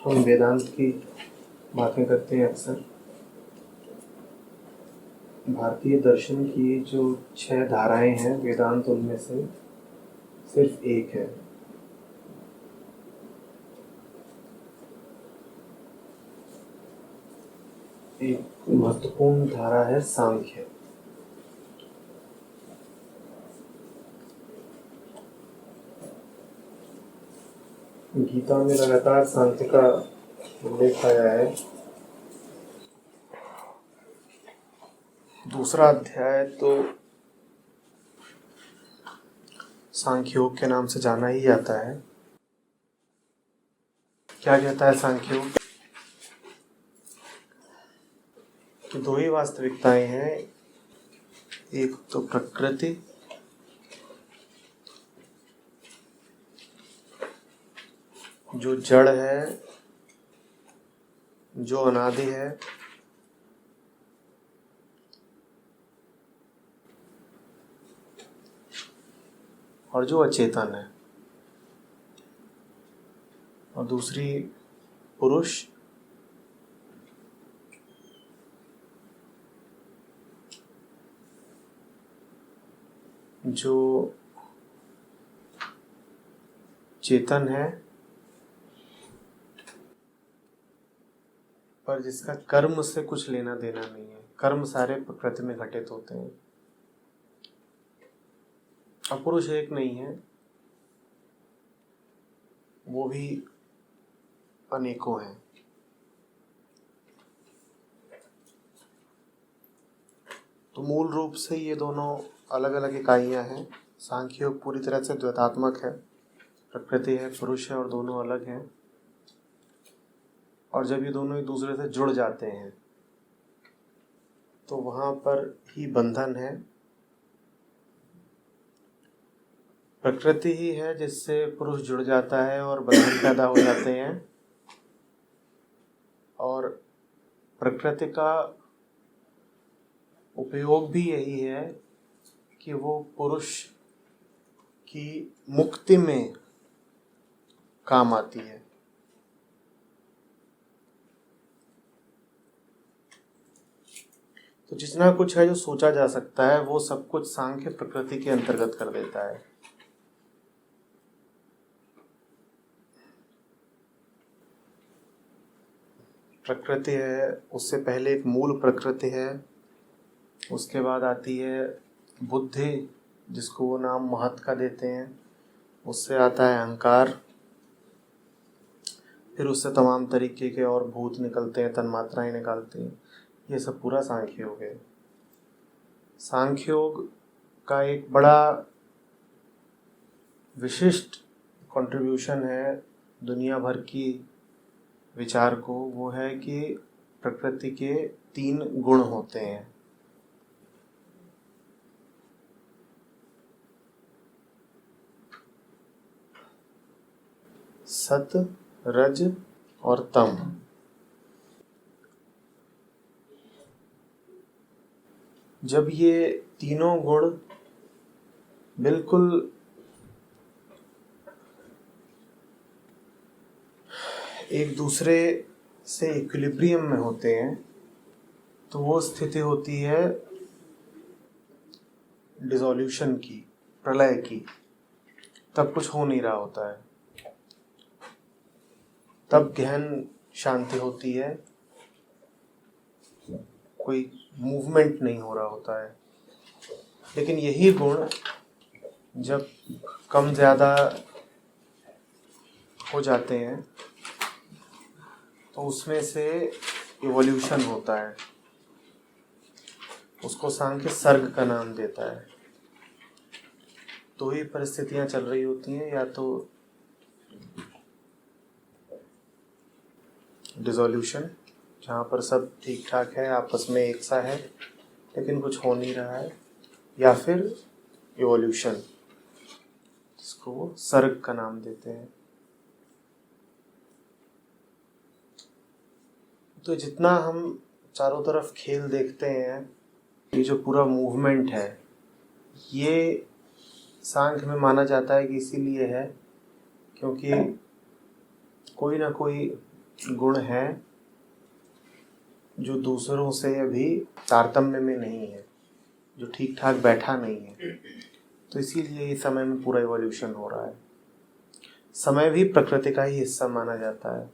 हम वेदांत की बातें करते हैं अक्सर। भारतीय दर्शन की जो 6 धाराएं हैं वेदांत उनमें से सिर्फ एक है। एक महत्वपूर्ण धारा है सांख्य। गीता में लगातार सांख्य का उल्लेख आया है। दूसरा अध्याय तो सांख्योग के नाम से जाना ही जाता है। क्या कहता है सांख्योग? कि 2 ही वास्तविकताएं हैं, एक तो प्रकृति जो जड़ है, जो अनादि है, और जो अचेतन है, और दूसरी पुरुष जो चेतन है पर जिसका कर्म से कुछ लेना देना नहीं है। कर्म सारे प्रकृति में घटित होते हैं। अपुरुष एक नहीं है, वो भी अनेकों हैं। तो मूल रूप से ये दोनों अलग अलग इकाइयां हैं। सांख्य योग पूरी तरह से द्वैतात्मक है। प्रकृति है, पुरुष है, और दोनों अलग हैं। और जब ये दोनों एक दूसरे से जुड़ जाते हैं तो वहां पर ही बंधन है। प्रकृति ही है जिससे पुरुष जुड़ जाता है और बंधन पैदा हो जाते हैं। और प्रकृति का उपयोग भी यही है कि वो पुरुष की मुक्ति में काम आती है। तो जितना कुछ है जो सोचा जा सकता है वो सब कुछ सांख्य प्रकृति के अंतर्गत कर देता है। प्रकृति है, उससे पहले एक मूल प्रकृति है, उसके बाद आती है बुद्धि जिसको वो नाम महत का देते हैं, उससे आता है अहंकार, फिर उससे तमाम तरीके के और भूत निकलते हैं, तन्मात्राएं निकालते हैं। ये सब पूरा सांख्य योग है। सांख्य योग का एक बड़ा विशिष्ट कंट्रीब्यूशन है दुनिया भर की विचार को। वो है कि प्रकृति के 3 गुण होते हैं। सत, रज और तम। जब ये तीनों गुण बिल्कुल एक दूसरे से इक्विलिब्रियम में होते हैं तो वो स्थिति होती है डिसोल्यूशन की, प्रलय की। तब कुछ हो नहीं रहा होता है, तब गहन शांति होती है, कोई मूवमेंट नहीं हो रहा होता है। लेकिन यही गुण जब कम ज़्यादा हो जाते हैं तो उसमें से इवोल्यूशन होता है। उसको सांख्य सर्ग का नाम देता है। 2 ही परिस्थितियां चल रही होती हैं, या तो डिसोल्यूशन जहाँ पर सब ठीक ठाक है, आपस में एक सा है लेकिन कुछ हो नहीं रहा है, या फिर इवोल्यूशन जिसको वो सर्ग का नाम देते हैं। तो जितना हम चारों तरफ खेल देखते हैं, ये जो पूरा मूवमेंट है, ये सांख्य में माना जाता है कि इसीलिए है क्योंकि कोई ना कोई गुण है जो दूसरों से अभी तारतम्य में नहीं है, जो ठीक ठाक बैठा नहीं है। तो इसीलिए इस समय में पूरा इवोल्यूशन हो रहा है। समय भी प्रकृति का ही हिस्सा माना जाता है।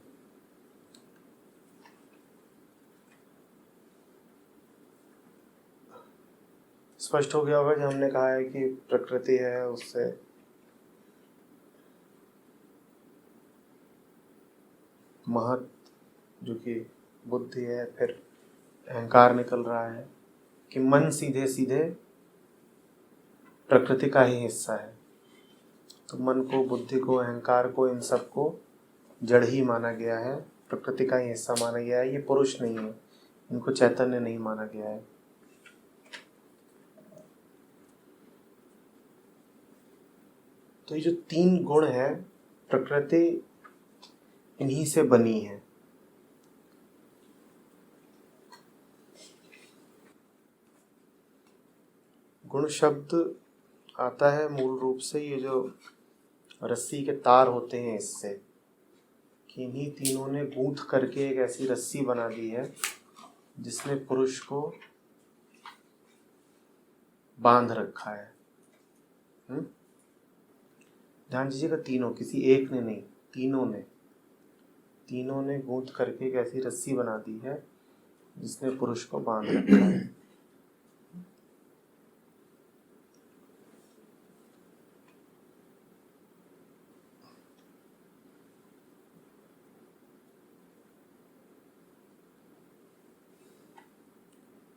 स्पष्ट हो गया होगा कि हमने कहा है कि प्रकृति है, उससे महत जो कि बुद्धि है, फिर अहंकार निकल रहा है कि मन सीधे सीधे प्रकृति का ही हिस्सा है। तो मन को, बुद्धि को, अहंकार को, इन सब को जड़ ही माना गया है, प्रकृति का ही हिस्सा माना गया है। ये पुरुष नहीं है, इनको चैतन्य नहीं माना गया है। तो ये जो तीन गुण है, प्रकृति इन्हीं से बनी है। गुण शब्द आता है मूल रूप से ये जो रस्सी के तार होते हैं इससे, कि इन्हीं तीनों ने गूंथ करके एक ऐसी रस्सी बना दी है जिसने पुरुष को बांध रखा है। ध्यान दीजिएगा, तीनों, किसी एक ने नहीं, तीनों ने गूंथ करके एक ऐसी रस्सी बना दी है जिसने पुरुष को बांध रखा है।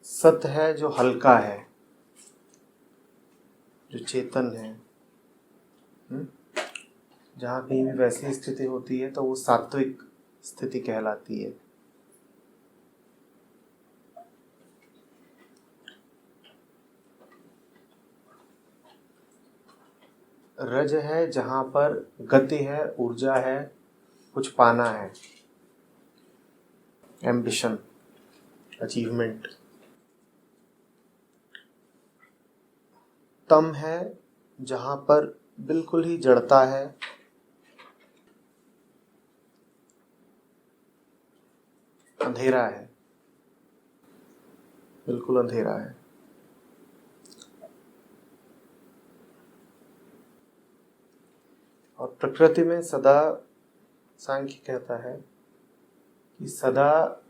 सत है जो हल्का है, जो चेतन है। जहाँ कहीं भी वैसी स्थिति होती है तो वो सात्विक स्थिति कहलाती है। रज है जहाँ पर गति है, ऊर्जा है, कुछ पाना है, एम्बिशन, अचीवमेंट। तम है जहाँ पर बिल्कुल ही जड़ता है, अंधेरा है, बिल्कुल अंधेरा है। और प्रकृति में सदा, सांख्य कहता है कि सदा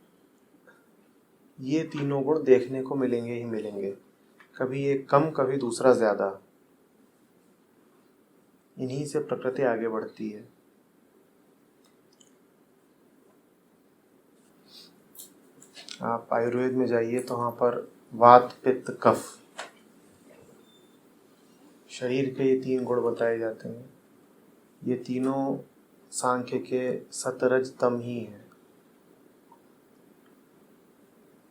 ये तीनों गुण देखने को मिलेंगे ही मिलेंगे, कभी एक कम, कभी दूसरा ज्यादा। इन्हीं से प्रकृति आगे बढ़ती है। आप आयुर्वेद में जाइए तो वहाँ पर वात, पित्त, कफ, शरीर के ये तीन गुण बताए जाते हैं। ये तीनों सांख्य के सतरज तम ही है।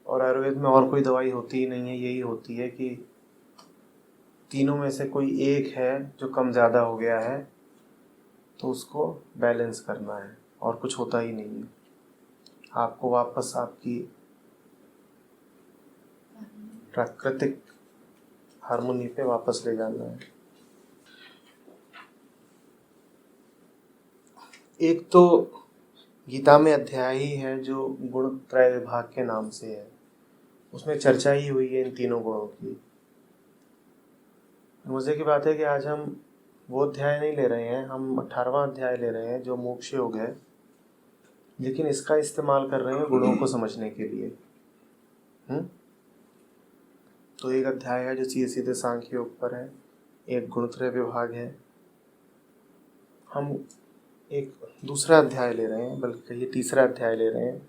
और आयुर्वेद में और कोई दवाई होती ही नहीं है, यही होती है कि तीनों में से कोई एक है जो कम ज़्यादा हो गया है तो उसको बैलेंस करना है, और कुछ होता ही नहीं है। आपको वापस आपकी प्राकृतिक हार्मोनी पे वापस ले जाना है। एक तो गीता में अध्याय ही है जो गुण त्रय विभाग के नाम से है, उसमें चर्चा ही हुई है इन तीनों गुणों की। मजे की बात है कि आज हम वो अध्याय नहीं ले रहे हैं, हम 18वां अध्याय ले रहे हैं जो मोक्ष योग है, लेकिन इसका इस्तेमाल कर रहे हैं गुणों को समझने के लिए। तो एक अध्याय है जो सीधे सीधे सांख्य योग पर है, एक गुणत्रय विभाग है। हम एक दूसरा अध्याय ले रहे हैं, बल्कि ये तीसरा अध्याय ले रहे हैं,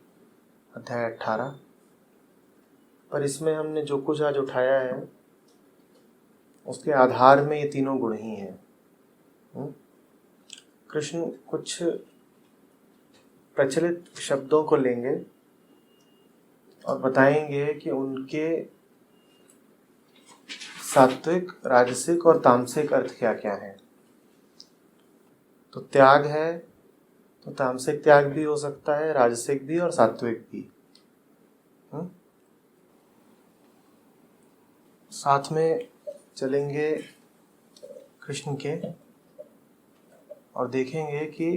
अध्याय 18। पर इसमें हमने जो कुछ आज उठाया है उसके आधार में ये तीनों गुण ही हैं। कृष्ण कुछ प्रचलित शब्दों को लेंगे और बताएंगे कि उनके सात्विक, राजसिक और तामसिक अर्थ क्या क्या है। तो त्याग है तो तामसिक त्याग भी हो सकता है, राजसिक भी और सात्विक भी। साथ में चलेंगे कृष्ण के और देखेंगे कि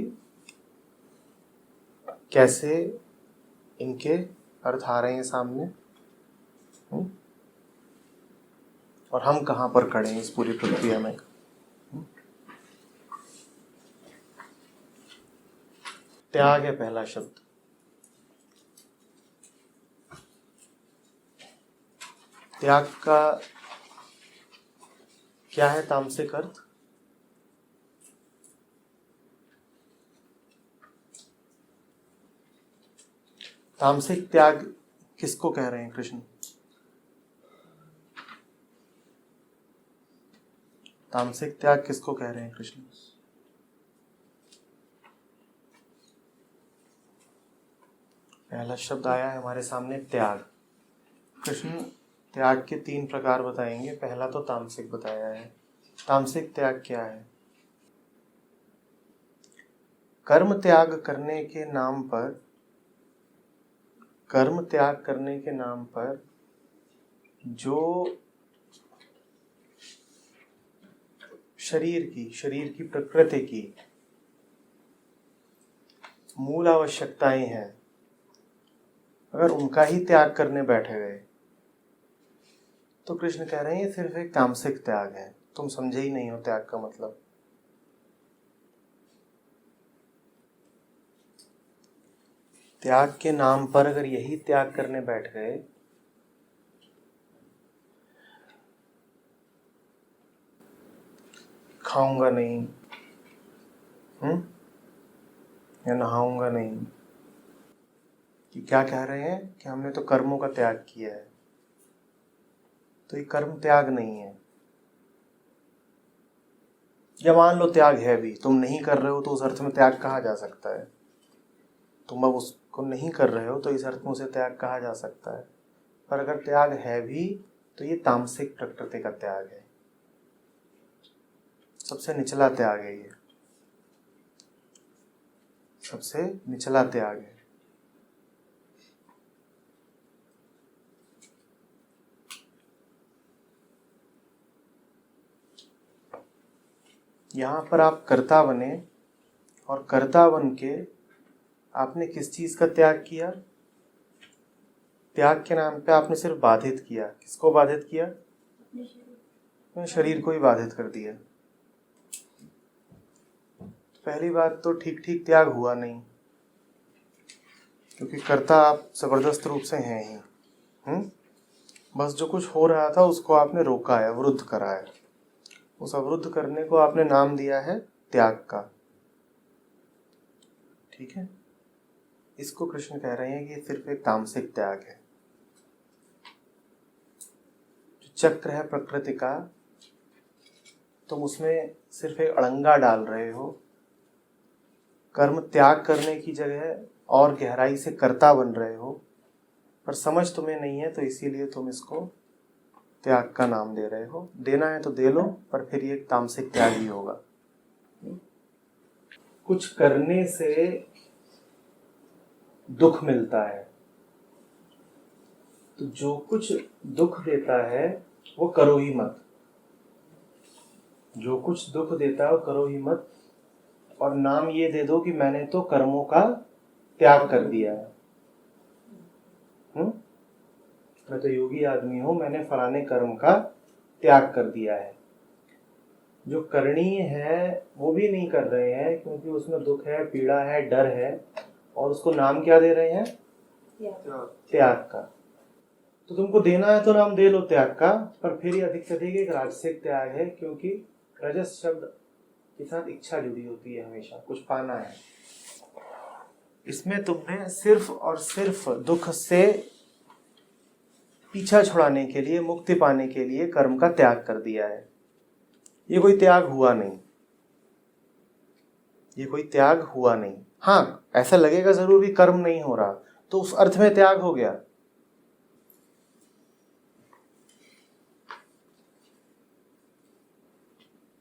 कैसे इनके अर्थ आ रहे हैं सामने, और हम कहाँ पर खड़े हैं इस पूरी प्रक्रिया में। त्याग है पहला शब्द। त्याग का क्या है तामसिक अर्थ? तामसिक त्याग किसको कह रहे हैं कृष्ण? तामसिक त्याग किसको कह रहे हैं कृष्ण? पहला शब्द आया है हमारे सामने त्याग। कृष्ण त्याग के 3 प्रकार बताएंगे। पहला तो तामसिक बताया है। तामसिक त्याग क्या है? कर्म त्याग करने के नाम पर, कर्म त्याग करने के नाम पर जो शरीर की प्रकृति की मूल आवश्यकताएं हैं, अगर उनका ही त्याग करने बैठे गए तो कृष्ण कह रहे हैं ये सिर्फ एक तामसिक त्याग है। तुम समझे ही नहीं हो त्याग का मतलब। त्याग के नाम पर अगर यही त्याग करने बैठ गए, खाऊंगा नहीं, या नहाऊंगा नहीं, कि क्या कह रहे हैं कि हमने तो कर्मों का त्याग किया है, तो ये कर्म त्याग नहीं है। या मान लो त्याग है भी, तुम नहीं कर रहे हो तो उस अर्थ में त्याग कहा जा सकता है। तुम अब उसको नहीं कर रहे हो तो इस अर्थ में उसे त्याग कहा जा सकता है। पर अगर त्याग है भी तो ये तामसिक प्रकृति का त्याग है, सबसे निचला त्याग है। ये सबसे निचला त्याग है। यहाँ पर आप कर्ता बने और कर्ता बन के आपने किस चीज का त्याग किया? त्याग के नाम पे आपने सिर्फ बाधित किया। किसको बाधित किया? अपने शरीर को ही बाधित कर दिया। पहली बात तो ठीक ठीक त्याग हुआ नहीं, क्योंकि कर्ता आप जबरदस्त रूप से हैं ही। बस जो कुछ हो रहा था उसको आपने रोका है, अवरुद्ध करा है। उस अवरुद्ध करने को आपने नाम दिया है त्याग का। ठीक है, इसको कृष्ण कह रहे हैं कि सिर्फ एक तामसिक त्याग है। जो चक्र है प्रकृति का, तुम उसमें सिर्फ एक अड़ंगा डाल रहे हो। कर्म त्याग करने की जगह और गहराई से कर्ता बन रहे हो, पर समझ तुम्हें नहीं है, तो इसीलिए तुम इसको त्याग का नाम दे रहे हो। देना है तो दे लो, पर फिर ये तामसिक त्याग ही होगा। कुछ करने से दुख मिलता है, तो जो कुछ दुख देता है वो करो ही मत। जो कुछ दुख देता है वो करो ही मत, और नाम ये दे दो कि मैंने तो कर्मों का त्याग कर दिया है। मैं तो योगी आदमी हूं, मैंने फलाने कर्म का त्याग कर दिया है। जो करणीय है वो भी नहीं कर रहे हैं, क्योंकि उसमें दुख है, पीड़ा है, डर है, और उसको नाम क्या दे रहे हैं? त्याग का। तो तुमको देना है तो नाम दे लो त्याग का, पर फिर ये अधिक से अधिक एक राजसिक त्याग है, क्योंकि रजस शब्द के साथ इच्छा जुड़ी होती है, हमेशा कुछ पाना है। इसमें तुमने सिर्फ और सिर्फ दुख से पीछा छुड़ाने के लिए, मुक्ति पाने के लिए कर्म का त्याग कर दिया है। ये कोई त्याग हुआ नहीं, ये कोई त्याग हुआ नहीं। हाँ, ऐसा लगेगा जरूर भी कर्म नहीं हो रहा, तो उस अर्थ में त्याग हो गया।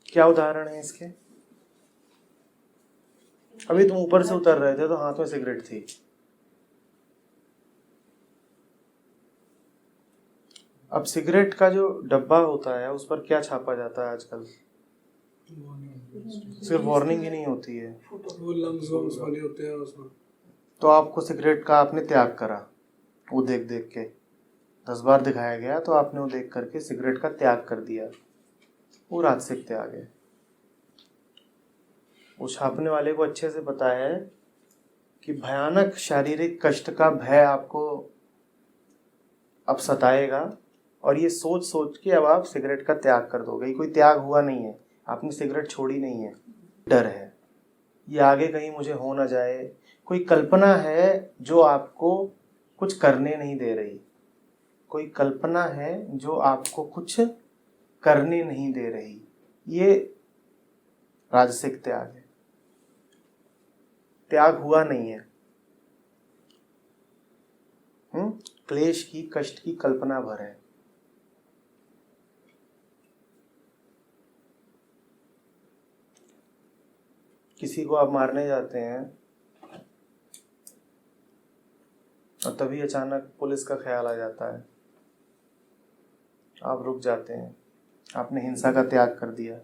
क्या उदाहरण है इसके? अभी तुम ऊपर से उतर रहे थे तो हाथ में सिगरेट थी, अब सिगरेट का जो डब्बा होता है उस पर क्या छापा जाता है आजकल? सिर्फ वार्निंग ही नहीं होती है, वो लंग्स वाले होते हैं उसमें। तो आपको सिगरेट का आपने त्याग करा, वो देख देख के 10 बार दिखाया गया तो आपने वो देख करके सिगरेट का त्याग कर दिया, वो राजसिक त्याग है। वो छापने वाले को अच्छे से पता है कि भयानक शारीरिक कष्ट का भय आपको अब सताएगा, और ये सोच सोच के अब आप सिगरेट का त्याग कर दोगे। कोई त्याग हुआ नहीं है, आपने सिगरेट छोड़ी नहीं है, डर है ये आगे कहीं मुझे हो ना जाए। कोई कल्पना है जो आपको कुछ करने नहीं दे रही, कोई कल्पना है जो आपको कुछ करने नहीं दे रही, ये राजसिक त्याग है। त्याग हुआ नहीं है, क्लेश की कष्ट की कल्पना भर है। किसी को आप मारने जाते हैं और तभी अचानक पुलिस का ख्याल आ जाता है, आप रुक जाते हैं, आपने हिंसा का त्याग कर दिया,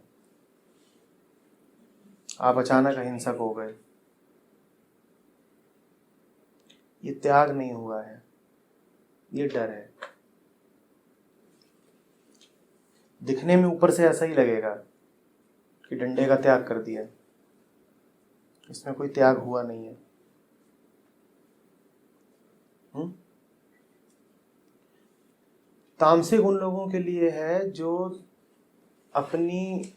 आप अचानक अहिंसक हो गए। ये त्याग नहीं हुआ है, ये डर है। दिखने में ऊपर से ऐसा ही लगेगा कि डंडे का त्याग कर दिया, इसमें कोई त्याग हुआ नहीं है। तामसिक उन लोगों के लिए है जो अपनी,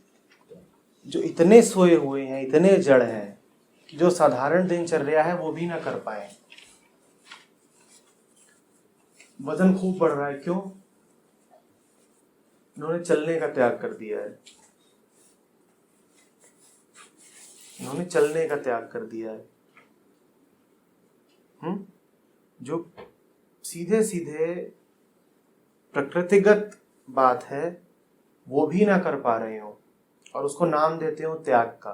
जो इतने सोए हुए हैं, इतने जड़ हैं कि जो साधारण दिनचर्या है वो भी ना कर पाए। वजन खूब बढ़ रहा है, क्यों? इन्होंने चलने का त्याग कर दिया है, इन्होंने चलने का त्याग कर दिया है। जो सीधे सीधे प्रकृतिगत बात है वो भी ना कर पा रहे हो और उसको नाम देते हो त्याग का,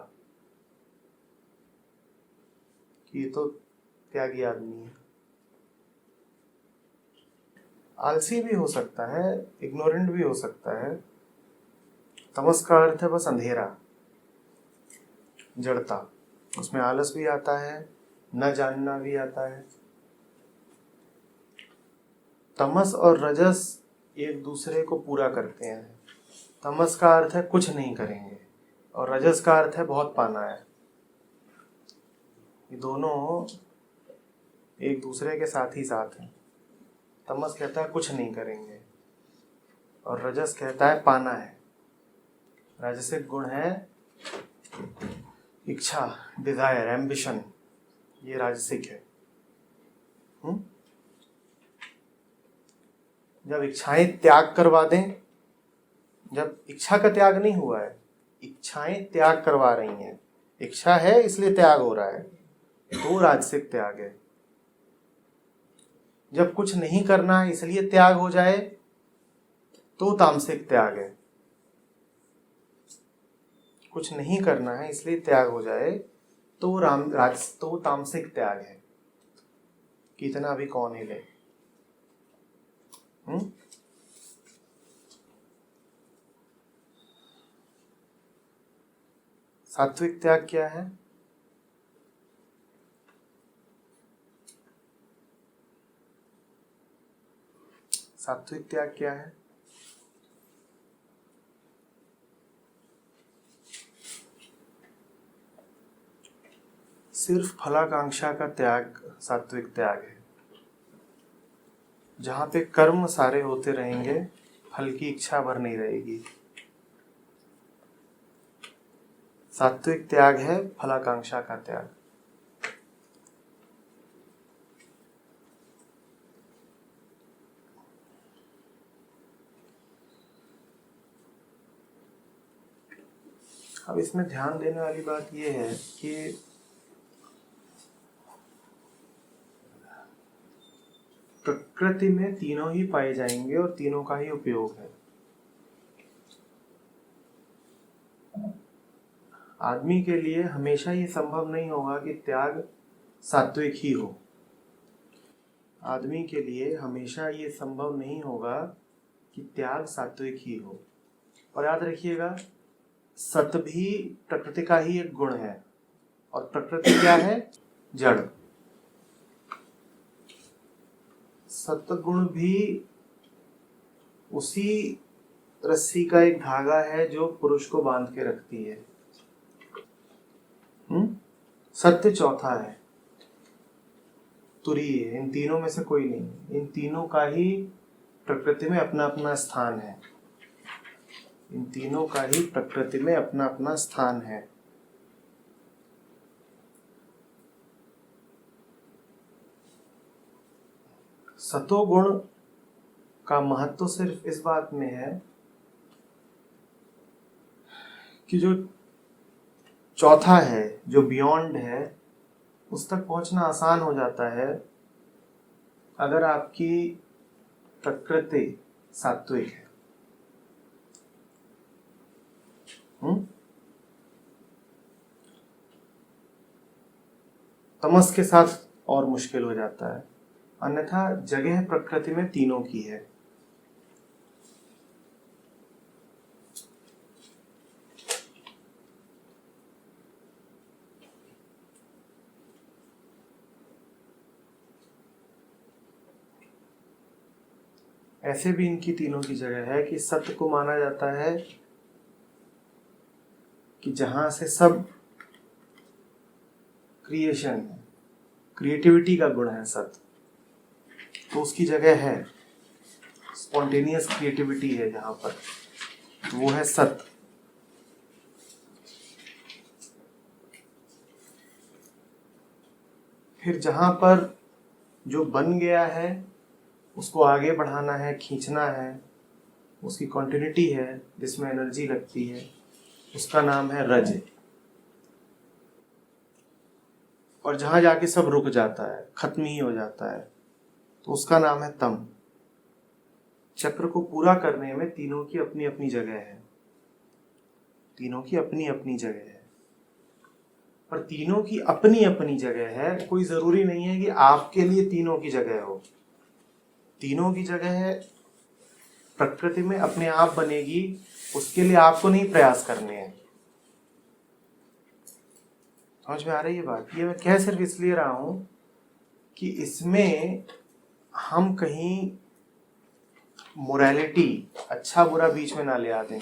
कि ये तो त्यागी आदमी है। आलसी भी हो सकता है, इग्नोरेंट भी हो सकता है। तमस का अर्थ है बस अंधेरा, जड़ता, उसमें आलस भी आता है, न जानना भी आता है। तमस और रजस एक दूसरे को पूरा करते हैं। तमस का अर्थ है कुछ नहीं करेंगे और रजस का अर्थ है बहुत पाना है। ये दोनों एक दूसरे के साथ ही साथ हैं। तमस कहता है कुछ नहीं करेंगे और रजस कहता है पाना है। राजसिक गुण है इच्छा, डिजायर, एम्बिशन, ये राजसिक है। जब इच्छाएं त्याग करवा दें, जब इच्छा का त्याग नहीं हुआ है, इच्छाएं त्याग करवा रही हैं, इच्छा है इसलिए त्याग हो रहा है, तो राजसिक त्याग है। जब कुछ नहीं करना है इसलिए त्याग हो जाए तो तामसिक त्याग है। कुछ नहीं करना है इसलिए त्याग हो जाए तो तामसिक त्याग है। कितना भी कौन हिले। सात्विक त्याग क्या है? सात्विक त्याग क्या है? सिर्फ फलाकांक्षा का त्याग सात्विक त्याग है। जहां पे कर्म सारे होते रहेंगे, फल की इच्छा भर नहीं रहेगी। सात्विक त्याग है फलाकांक्षा का त्याग। अब इसमें ध्यान देने वाली बात यह है कि प्रकृति में तीनों ही पाए जाएंगे और तीनों का ही उपयोग है। आदमी के लिए हमेशा ये संभव नहीं होगा कि त्याग सात्विक ही हो। आदमी के लिए हमेशा ये संभव नहीं होगा कि त्याग सात्विक ही हो। और याद रखिएगा, सत भी प्रकृति का ही एक गुण है और प्रकृति क्या है? जड़। सतगुण भी उसी रस्सी का एक धागा है जो पुरुष को बांध के रखती है। सत्य चौथा है, तुरीय है, इन तीनों में से कोई नहीं। इन तीनों का ही प्रकृति में अपना अपना स्थान है। इन तीनों का ही प्रकृति में अपना अपना स्थान है। सतोगुण का महत्व सिर्फ इस बात में है कि जो चौथा है, जो बियॉन्ड है, उस तक पहुंचना आसान हो जाता है अगर आपकी प्रकृति सात्विक है। तमस के साथ और मुश्किल हो जाता है, अन्यथा जगह प्रकृति में तीनों की है। ऐसे भी इनकी तीनों की जगह है कि सत्य को माना जाता है कि जहां से सब क्रिएशन है, क्रिएटिविटी का गुण है सत्य, तो उसकी जगह है। स्पॉन्टेनियस क्रिएटिविटी है जहां पर, वो है सत्य। फिर जहां पर जो बन गया है उसको आगे बढ़ाना है, खींचना है, उसकी कॉन्टिन्यूटी है जिसमें एनर्जी लगती है, उसका नाम है रज। और जहां जाके सब रुक जाता है, खत्म ही हो जाता है, तो उसका नाम है तम। चक्र को पूरा करने में तीनों की अपनी अपनी जगह है, तीनों की अपनी अपनी जगह है। पर तीनों की अपनी अपनी जगह है, कोई जरूरी नहीं है कि आपके लिए तीनों की जगह हो। तीनों की जगह है प्रकृति में अपने आप बनेगी, उसके लिए आपको नहीं प्रयास करने हैं। समझ में आ रही है बात? ये मैं कह सिर्फ इसलिए रहा हूं कि इसमें हम कहीं मोरालिटी, अच्छा बुरा बीच में ना ले आते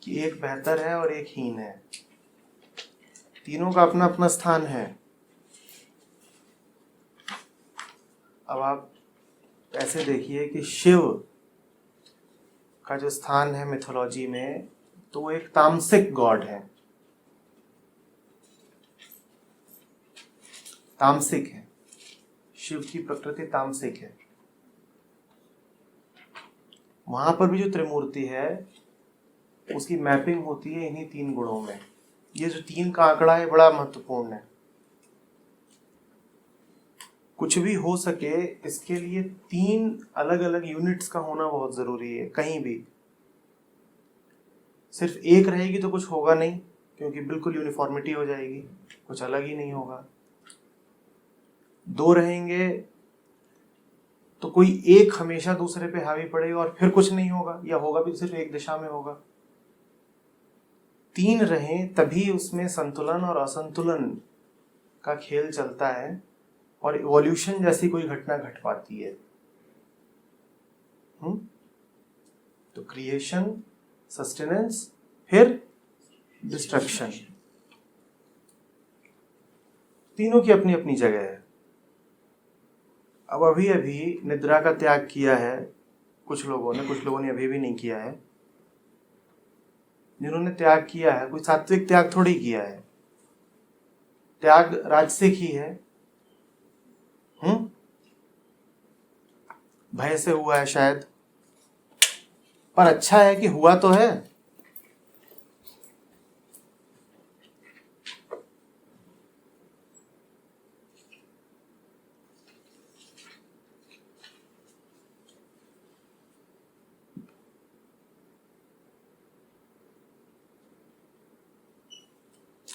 कि एक बेहतर है और एक हीन है। तीनों का अपना अपना स्थान है। अब आप ऐसे देखिए कि शिव का जो स्थान है मिथोलॉजी में, तो वो एक तामसिक गॉड है, तामसिक है। शिव की प्रकृति तामसिक है। वहां पर भी जो त्रिमूर्ति है उसकी मैपिंग होती है इन्हीं तीन गुणों में। ये जो तीन का आंकड़ा है बड़ा महत्वपूर्ण है। कुछ भी हो सके इसके लिए तीन अलग अलग यूनिट्स का होना बहुत जरूरी है। कहीं भी सिर्फ एक रहेगी तो कुछ होगा नहीं, क्योंकि बिल्कुल यूनिफॉर्मिटी हो जाएगी, कुछ अलग ही नहीं होगा। दो रहेंगे तो कोई एक हमेशा दूसरे पे हावी पड़ेगा और फिर कुछ नहीं होगा, या होगा भी सिर्फ एक दिशा में होगा। तीन रहें तभी उसमें संतुलन और असंतुलन का खेल चलता है और इवोल्यूशन जैसी कोई घटना घट पाती है। तो क्रिएशन, सस्टेनेंस, फिर डिस्ट्रक्शन, तीनों की अपनी अपनी जगह है। अब अभी अभी निद्रा का त्याग किया है कुछ लोगों ने अभी भी नहीं किया है। जिन्होंने त्याग किया है, कोई सात्विक त्याग थोड़ी किया है, त्याग राजसिक ही है। भय से हुआ है शायद, पर अच्छा है कि हुआ तो है।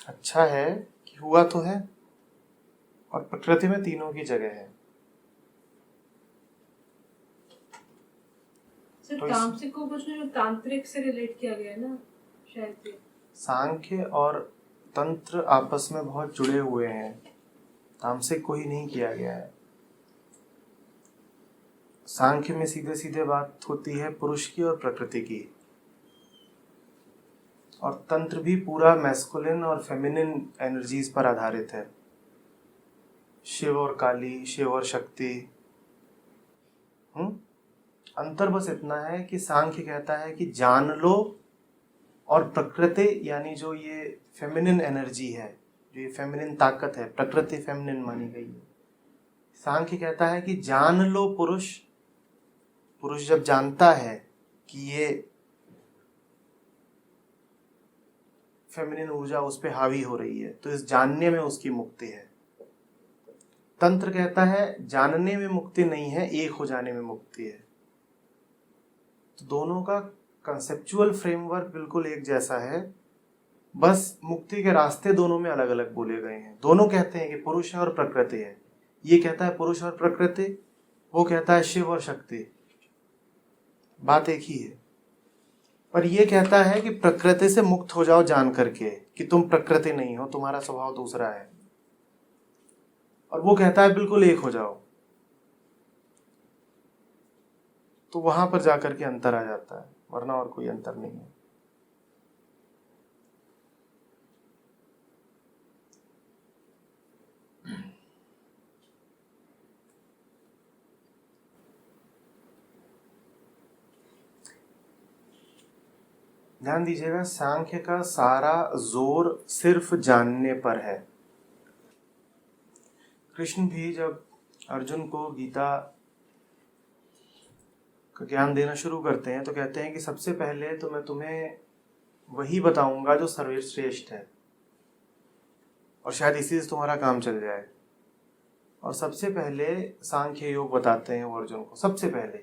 अच्छा है कि हुआ तो है, और प्रकृति में तीनों की जगह है। तो तामसिक को कुछ नहीं, तांत्रिक से रिलेट किया गया है ना शायद। सांख्य और तंत्र आपस में बहुत जुड़े हुए हैं, तामसिक को ही नहीं किया गया है। सांख्य में सीधे सीधे बात होती है पुरुष की और प्रकृति की, और तंत्र भी पूरा मैस्कुलिन और फेमिनिन एनर्जीज पर आधारित है, शिव और काली, शिव और शक्ति। अंतर बस इतना है कि सांख्य कहता है कि जान लो, और प्रकृति यानी जो ये फेमिनिन एनर्जी है, जो ये फेमिनिन ताकत है, प्रकृति फेमिनिन मानी गई है, सांख्य कहता है कि जान लो पुरुष। पुरुष जब जानता है कि ये फेमिनिन ऊर्जा उस पर हावी हो रही है, तो इस जानने में उसकी मुक्ति है। तंत्र कहता है जानने में मुक्ति नहीं है, एक हो जाने में मुक्ति है। तो दोनों का कंसेप्चुअल फ्रेमवर्क बिल्कुल एक जैसा है, बस मुक्ति के रास्ते दोनों में अलग अलग बोले गए हैं। दोनों कहते हैं कि पुरुष है और प्रकृति है। ये कहता है पुरुष और प्रकृति, वो कहता है शिव और शक्ति। बात एक ही है, पर ये कहता है कि प्रकृति से मुक्त हो जाओ जान करके कि तुम प्रकृति नहीं हो, तुम्हारा स्वभाव दूसरा है। और वो कहता है बिल्कुल एक हो जाओ। तो वहां पर जाकर के अंतर आ जाता है, वरना और कोई अंतर नहीं है। ध्यान दीजिएगा, सांख्य का सारा जोर सिर्फ जानने पर है। कृष्ण भी जब अर्जुन को गीता का ज्ञान देना शुरू करते हैं तो कहते हैं कि सबसे पहले तो मैं तुम्हें वही बताऊंगा जो सर्वश्रेष्ठ है, और शायद इसी से तुम्हारा काम चल जाए। और सबसे पहले सांख्य योग बताते हैं वो अर्जुन को, सबसे पहले।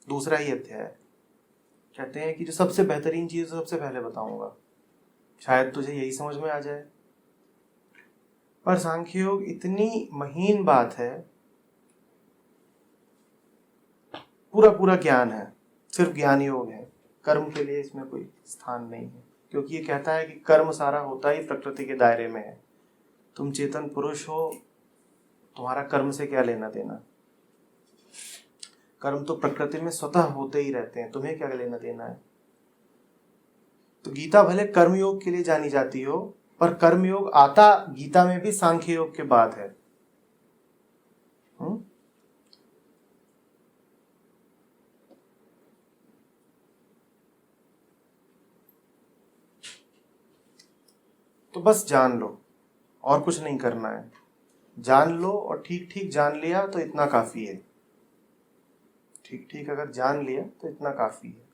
दूसरा ही अध्याय कहते हैं कि जो सबसे बेहतरीन चीज सबसे पहले बताऊंगा, शायद तुझे यही समझ में आ जाए। पर सांख्य योग इतनी महीन बात है, पूरा पूरा ज्ञान है, सिर्फ ज्ञान योग है। कर्म के लिए इसमें कोई स्थान नहीं है, क्योंकि ये कहता है कि कर्म सारा होता ही प्रकृति के दायरे में है। तुम चेतन पुरुष हो, तुम्हारा कर्म से क्या लेना देना। कर्म तो प्रकृति में स्वतः होते ही रहते हैं, तुम्हें क्या लेना देना है। तो गीता भले कर्म योग के लिए जानी जाती हो, पर कर्म योग आता गीता में भी सांख्य योग के बाद है। तो बस जान लो, और कुछ नहीं करना है। जान लो, और ठीक ठीक जान लिया तो इतना काफी है। ठीक ठीक अगर जान लिया तो इतना काफी है।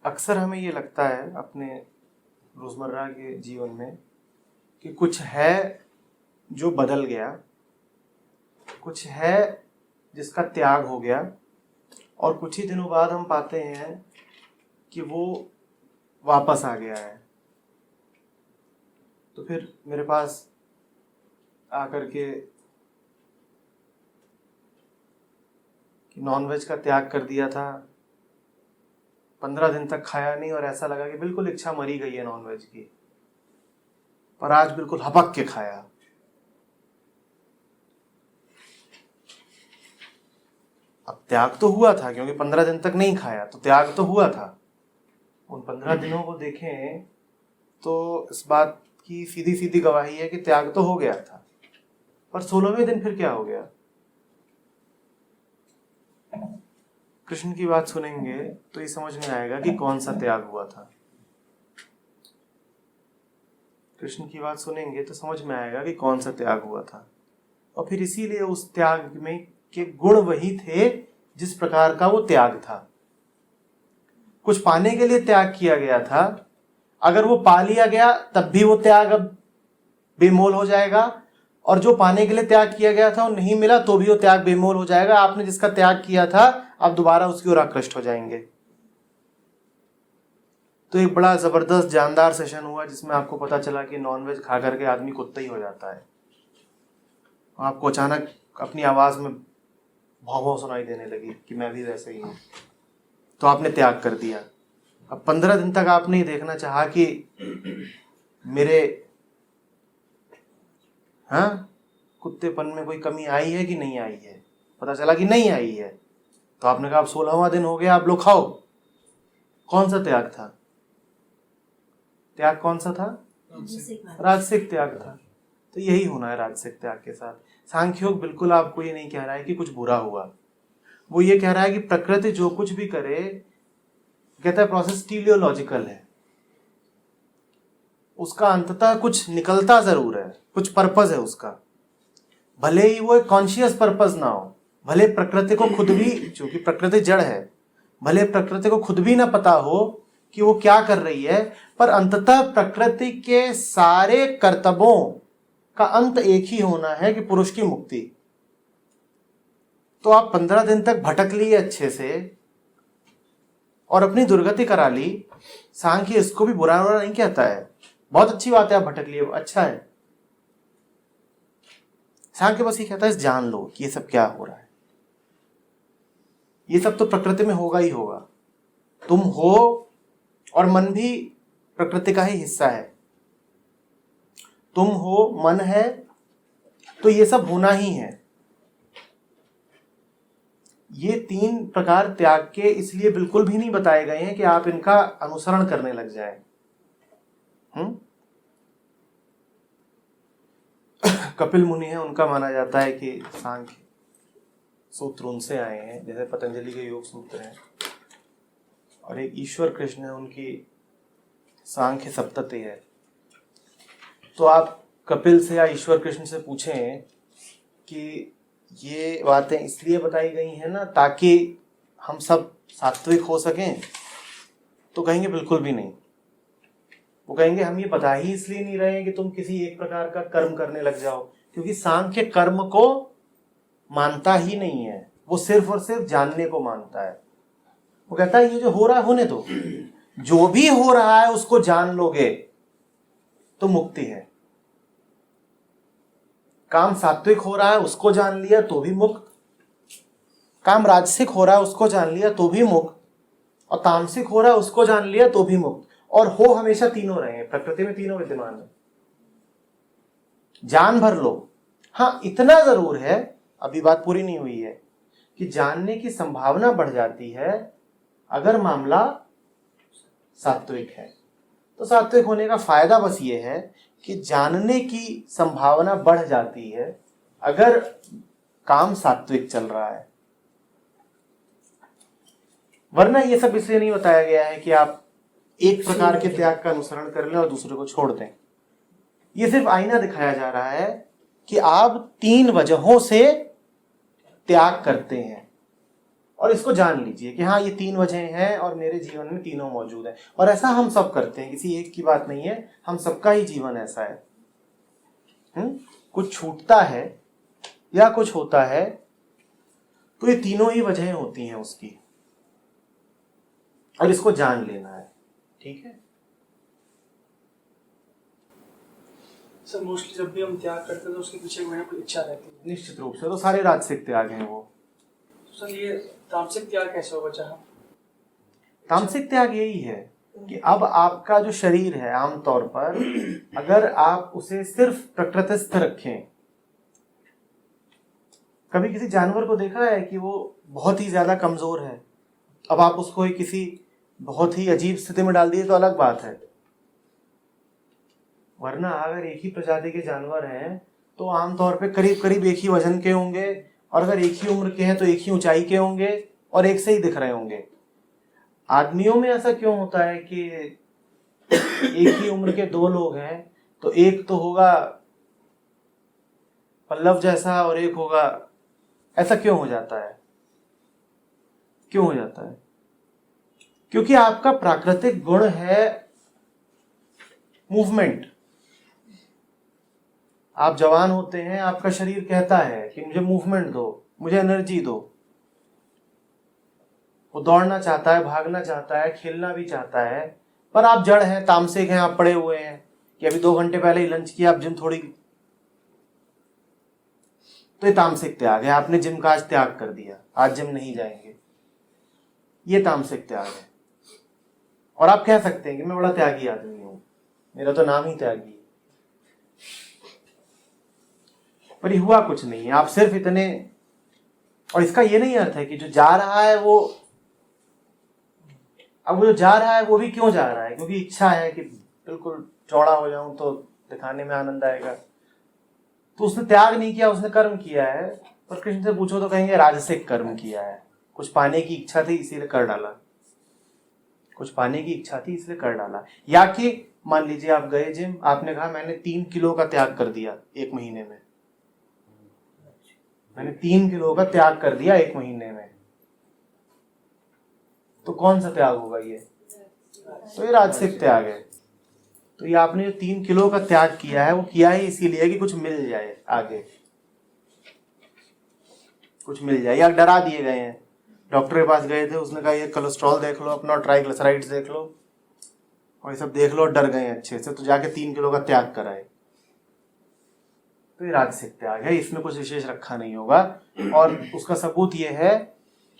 अक्सर हमें ये लगता है अपने रोजमर्रा के जीवन में कि कुछ है जो बदल गया, कुछ है जिसका त्याग हो गया, और कुछ ही दिनों बाद हम पाते हैं कि वो वापस आ गया है। तो फिर मेरे पास आकर के कि नॉनवेज का त्याग कर दिया था, 15 दिन तक खाया नहीं, और ऐसा लगा कि बिल्कुल इच्छा मरी गई है नॉनवेज की, पर आज बिल्कुल हपक के खाया। अब त्याग तो हुआ था, क्योंकि 15 दिन तक नहीं खाया, तो त्याग तो हुआ था। उन 15 दिनों को देखें तो इस बात की सीधी सीधी गवाही है कि त्याग तो हो गया था। पर 16वें दिन फिर क्या हो गया। कृष्ण की बात सुनेंगे तो ये समझ में आएगा कि कौन सा त्याग हुआ था। कृष्ण की बात सुनेंगे तो समझ में आएगा कि कौन सा त्याग हुआ था। और फिर इसीलिए उस त्याग में के गुण वही थे जिस प्रकार का वो त्याग था। कुछ पाने के लिए त्याग किया गया था, अगर वो पा लिया गया तब भी वो त्याग अब बेमोल हो जाएगा, और जो पाने के लिए त्याग किया गया था वो नहीं मिला तो भी वो त्याग बेमोल हो जाएगा। आपने जिसका त्याग किया था आप दोबारा उसकी ओर आकृष्ट हो जाएंगे। तो एक बड़ा जबरदस्त जानदार सेशन हुआ जिसमें आपको पता चला कि नॉनवेज खा करके आदमी कुत्ता ही हो जाता है। आपको अचानक अपनी आवाज में भौं भौं सुनाई देने लगी कि मैं भी वैसे ही हूं, तो आपने त्याग कर दिया। अब 15 दिन तक आपने देखना चाहा कि मेरे हाँ, कुत्तेपन में कोई कमी आई है कि नहीं आई है? पता चला कि नहीं आई है, तो आपने कहा अब 16वां दिन हो गया, आप लोग खाओ। कौन सा त्याग था? त्याग कौन सा था? राजसिक त्याग था। तो यही होना है राजसिक त्याग के साथ। सांख्य योग बिल्कुल आपको ये नहीं कह रहा है कि कुछ बुरा हुआ, वो ये कह रहा है कि प्रकृति जो कुछ भी करे, कहता है प्रोसेस टीलियोलॉजिकल है, उसका अंततः कुछ निकलता जरूर है, कुछ पर्पस है उसका, भले ही वो एक कॉन्शियस पर्पस ना हो, भले प्रकृति को खुद भी, क्योंकि प्रकृति जड़ है, भले प्रकृति को खुद भी ना पता हो कि वो क्या कर रही है, पर अंततः प्रकृति के सारे कर्तव्यों का अंत एक ही होना है कि पुरुष की मुक्ति। तो आप 15 दिन तक भटक लिए अच्छे से और अपनी दुर्गति करा ली। सांख्य इसको भी बुरा नहीं कहता है, बहुत अच्छी बात है आप भटक लिए, अच्छा है। सांख्य बस ये कहता है जान लो कि ये सब क्या हो रहा है, ये सब तो प्रकृति में होगा ही होगा, तुम हो और मन भी प्रकृति का ही हिस्सा है, तुम हो, मन है, तो ये सब होना ही है। ये 3 प्रकार त्याग के इसलिए बिल्कुल भी नहीं बताए गए हैं कि आप इनका अनुसरण करने लग जाए। कपिल मुनि है, उनका माना जाता है कि सांख्य सूत्र उनसे आए हैं, जैसे पतंजलि के योग सूत्र हैं, और एक ईश्वर कृष्ण है, उनकी सांख्य सप्तति है। तो आप कपिल से या ईश्वर कृष्ण से पूछें कि ये बातें इसलिए बताई गई हैं ना ताकि हम सब सात्विक हो सकें, तो कहेंगे बिल्कुल भी नहीं। वो कहेंगे हम ये बता ही इसलिए नहीं रहे हैं कि तुम किसी एक प्रकार का कर्म करने लग जाओ, क्योंकि सांख्य कर्म को मानता ही नहीं है, वो सिर्फ और सिर्फ जानने को मानता है। वो कहता है ये जो हो रहा है होने दो, जो भी हो रहा है उसको जान लोगे तो मुक्ति है। काम सात्विक हो रहा है उसको जान लिया तो भी मुक्त, काम राजसिक हो रहा है उसको जान लिया तो भी मुक्त, और तामसिक हो रहा है उसको जान लिया तो भी मुक्त। और हो हमेशा तीनों रहे हैं, प्रकृति में तीनों विद्यमान है, जान भर लो। हाँ, इतना जरूर है, अभी बात पूरी नहीं हुई है, कि जानने की संभावना बढ़ जाती है अगर मामला सात्विक है। तो सात्विक होने का फायदा बस ये है कि जानने की संभावना बढ़ जाती है अगर काम सात्विक चल रहा है। वरना ये सब इसलिए नहीं बताया गया है कि आप एक प्रकार के त्याग का अनुसरण कर लें और दूसरे को छोड़ दें। ये सिर्फ आईना दिखाया जा रहा है कि आप 3 वजहों से त्याग करते हैं, और इसको जान लीजिए कि हाँ ये 3 वजह हैं और मेरे जीवन में तीनों मौजूद है। और ऐसा हम सब करते हैं, किसी एक की बात नहीं है, हम सबका ही जीवन ऐसा है। कुछ छूटता है या कुछ होता है तो ये तीनों ही वजहें होती हैं उसकी, और इसको जान लेना है। ठीक है सर, मोस्टली जब भी हम त्याग करते हैं तो उसके पीछे कोई ना कोई इच्छा रहती है। निश्चित रूप से, तो सारे राजसिक त्याग हैं वो। तो सर ये तामसिक त्याग कैसे होगा? चाहे तामसिक त्याग यही है कि अब आपका जो शरीर है, आमतौर पर अगर आप उसे सिर्फ प्रकृतिस्थ रखें, कभी किसी जानवर को देखा है कि वो बहुत ही ज्यादा कमजोर है, अब आप उसको किसी बहुत ही अजीब स्थिति में डाल दिए तो अलग बात है। वरना अगर एक ही प्रजाति के जानवर हैं तो आमतौर पे करीब करीब एक ही वजन के होंगे, और अगर एक ही उम्र के हैं तो एक ही ऊंचाई के होंगे और एक से ही दिख रहे होंगे। आदमियों में ऐसा क्यों होता है कि एक ही उम्र के 2 लोग हैं तो एक तो होगा पल्लव जैसा और एक होगा, ऐसा क्यों हो जाता है? क्यों हो जाता है? क्योंकि आपका प्राकृतिक गुण है मूवमेंट। आप जवान होते हैं, आपका शरीर कहता है कि मुझे मूवमेंट दो, मुझे एनर्जी दो। वो दौड़ना चाहता है, भागना चाहता है, खेलना भी चाहता है, पर आप जड़ हैं, तामसिक हैं, आप पड़े हुए हैं कि अभी 2 घंटे पहले ही लंच किया, आप जिम थोड़ी, तो ये तामसिक त्याग है। आपने जिम का आज त्याग कर दिया, आज जिम नहीं जाएंगे, ये तामसिक त्याग है। और आप कह सकते हैं कि मैं बड़ा त्यागी आदमी हूं, मेरा तो नाम ही त्यागी है। पर ये हुआ कुछ नहीं है। आप सिर्फ इतने, और इसका ये नहीं अर्थ है कि जो जा रहा है वो, अब वो जो जा रहा है वो भी क्यों जा रहा है, क्योंकि इच्छा है कि बिल्कुल चौड़ा हो जाऊं तो दिखाने में आनंद आएगा, तो उसने त्याग नहीं किया, उसने कर्म किया है। पर कृष्ण से पूछो तो कहेंगे राजसिक कर्म किया है, कुछ पाने की इच्छा थी इसीलिए कर डाला, कुछ पाने की इच्छा थी इसलिए कर डाला। या कि मान लीजिए आप गए जिम, आपने कहा मैंने 3 किलो का त्याग कर दिया 1 महीने में, मैंने 3 किलो का त्याग कर दिया 1 महीने में, तो कौन सा त्याग होगा ये? तो ये राजसिक त्याग है। तो ये आपने जो 3 किलो का त्याग किया है वो किया ही इसीलिए कि कुछ मिल जाए आगे, कुछ मिल जाए, या डरा दिए गए हैं। डॉक्टर के पास गए थे, उसने कहा ये कोलेस्ट्रॉल देख लो अपना, ट्राइग्लिसराइड्स देख लो और ये सब देख लो, डर गए अच्छे से, तो जाके 3 किलो का त्याग कराए। तो ये राजसिक त्याग है, इसमें कुछ विशेष रखा नहीं होगा। और उसका सबूत ये है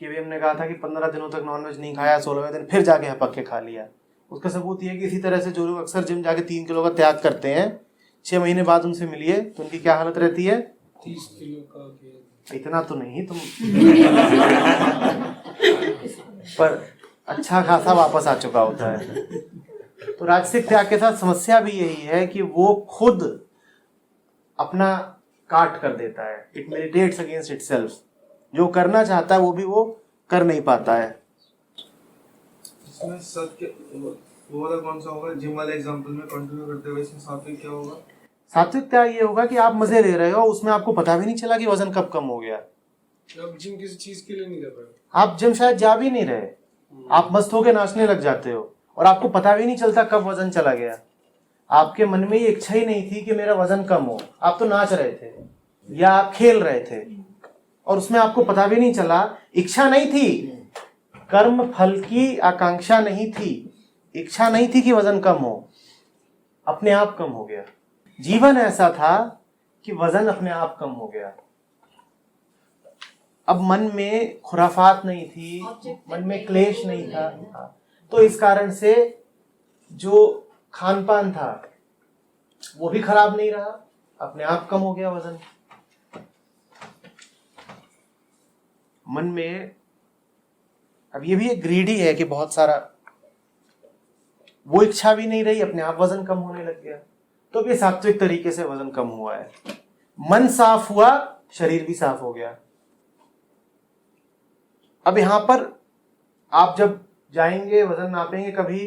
कि अभी हमने कहा था कि 15 दिनों तक नॉनवेज नहीं खाया, 16वें दिन फिर जाके हपक के खा लिया। उसका सबूत ये है कि इसी तरह से जो लोग अक्सर जिम जाके 3 किलो का त्याग करते हैं, 6 महीने बाद उनसे मिलिए तो उनकी क्या हालत रहती है? 30 किलो का। इतना तो नहीं तुम पर अच्छा खासा वापस आ चुका होता है। तो राजसिक त्याग के साथ समस्या भी यही है कि वो खुद अपना काट कर देता है, इट मिलिटेट्स अगेंस्ट इटसेल्फ। जो करना चाहता है वो कर नहीं पाता है। इसमें सत्य वो वाला कौन सा होगा? जिम वाले एग्जांपल में कंटिन्यू करते हुए इसमें सात्विक क्या होगा? सात्विक त्याग ये होगा कि आप मजे ले रहे हो, उसमें आपको पता भी नहीं चला कि वजन कब कम हो गया। आप जिम किसी चीज के लिए नहीं कर रहे, आप जिम शायद जा भी नहीं रहे, आप मस्त होके नाचने लग जाते हो और आपको पता भी नहीं चलता कब वजन चला गया। आपके मन में ये इच्छा ही नहीं थी कि मेरा वजन कम हो, आप तो नाच रहे थे या आप खेल रहे थे और उसमें आपको पता भी नहीं चला। इच्छा नहीं थी, कर्म फल की आकांक्षा नहीं थी, इच्छा नहीं थी कि वजन कम हो, अपने आप कम हो गया। जीवन ऐसा था कि वजन अपने आप कम हो गया। अब मन में खुराफात नहीं थी, मन में क्लेश नहीं था, तो इस कारण से जो खान पान था वो भी खराब नहीं रहा, अपने आप कम हो गया वजन। मन में अब ये भी एक ग्रीडी है कि बहुत सारा, वो इच्छा भी नहीं रही, अपने आप वजन कम होने लग गया। तो ये सात्विक तरीके से वजन कम हुआ है। मन साफ हुआ, शरीर भी साफ हो गया। अब यहां पर आप जब जाएंगे वजन नापेंगे, कभी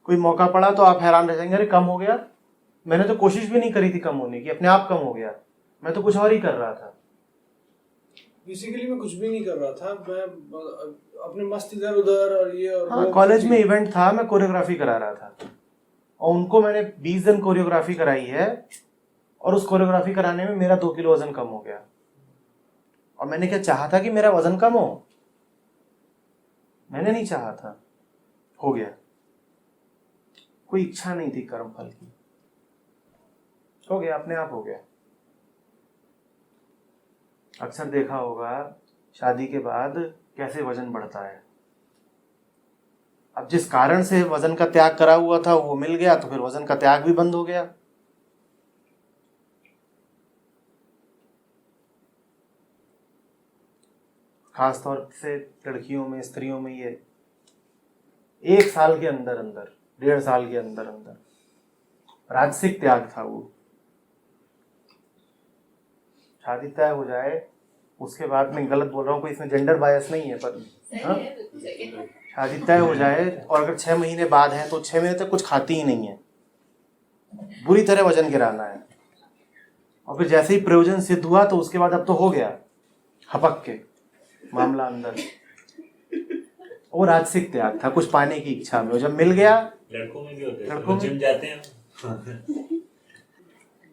कोई मौका पड़ा तो आप हैरान रह जाएंगे, अरे कम हो गया, मैंने तो कोशिश भी नहीं करी थी कम होने की, अपने आप कम हो गया, मैं तो कुछ और ही कर रहा था। बेसिकली मैं कुछ भी नहीं कर रहा था, मैं अपने मस्त इधर उधर और ये और हाँ, कॉलेज में इवेंट था, मैं कोरियोग्राफी करा रहा था और उनको मैंने 20 दिन कोरियोग्राफी कराई है और उस कोरियोग्राफी कराने में मेरा 2 किलो वजन कम हो गया। और मैंने क्या चाहा था कि मेरा वजन कम हो? मैंने नहीं चाहा था, हो गया। कोई इच्छा नहीं थी कर्म फल की, हो गया, अपने आप हो गया। अक्सर देखा होगा शादी के बाद कैसे वजन बढ़ता है। अब जिस कारण से वजन का त्याग करा हुआ था वो मिल गया तो फिर वजन का त्याग भी बंद हो गया। खासतौर से लड़कियों में, स्त्रियों में ये 1 साल के अंदर अंदर, 1.5 साल के अंदर अंदर राजसिक त्याग था वो। शादी तय हो जाए उसके बाद, मैं गलत बोल रहा हूँ, कोई इसमें जेंडर बायस नहीं है, पर हाँ, शादी तय हो जाए और अगर 6 महीने बाद है तो 6 महीने तक कुछ खाती ही नहीं है, बुरी तरह वजन गिराना है। और फिर जैसे ही प्रयोजन सिद्ध हुआ तो उसके बाद अब तो हो गया हपक के मामला अंदर। वो राजसिक त्याग था, कुछ पाने की इच्छा में, जब मिल गया। लड़कों में भी होते हैं, लड़कों में जिम जाते हैं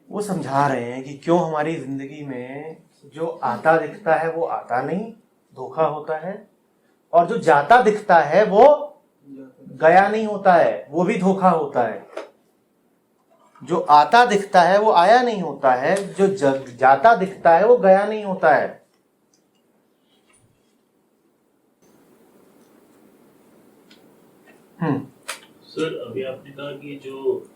वो समझा रहे हैं कि क्यों हमारी जिंदगी में जो आता दिखता है वो आता नहीं, धोखा होता है, और जो जाता दिखता है वो गया नहीं होता है, वो भी धोखा होता है। जो आता दिखता है वो आया नहीं होता है, जो जाता दिखता है वो गया नहीं होता है। सर अभी आपने कहा कि जो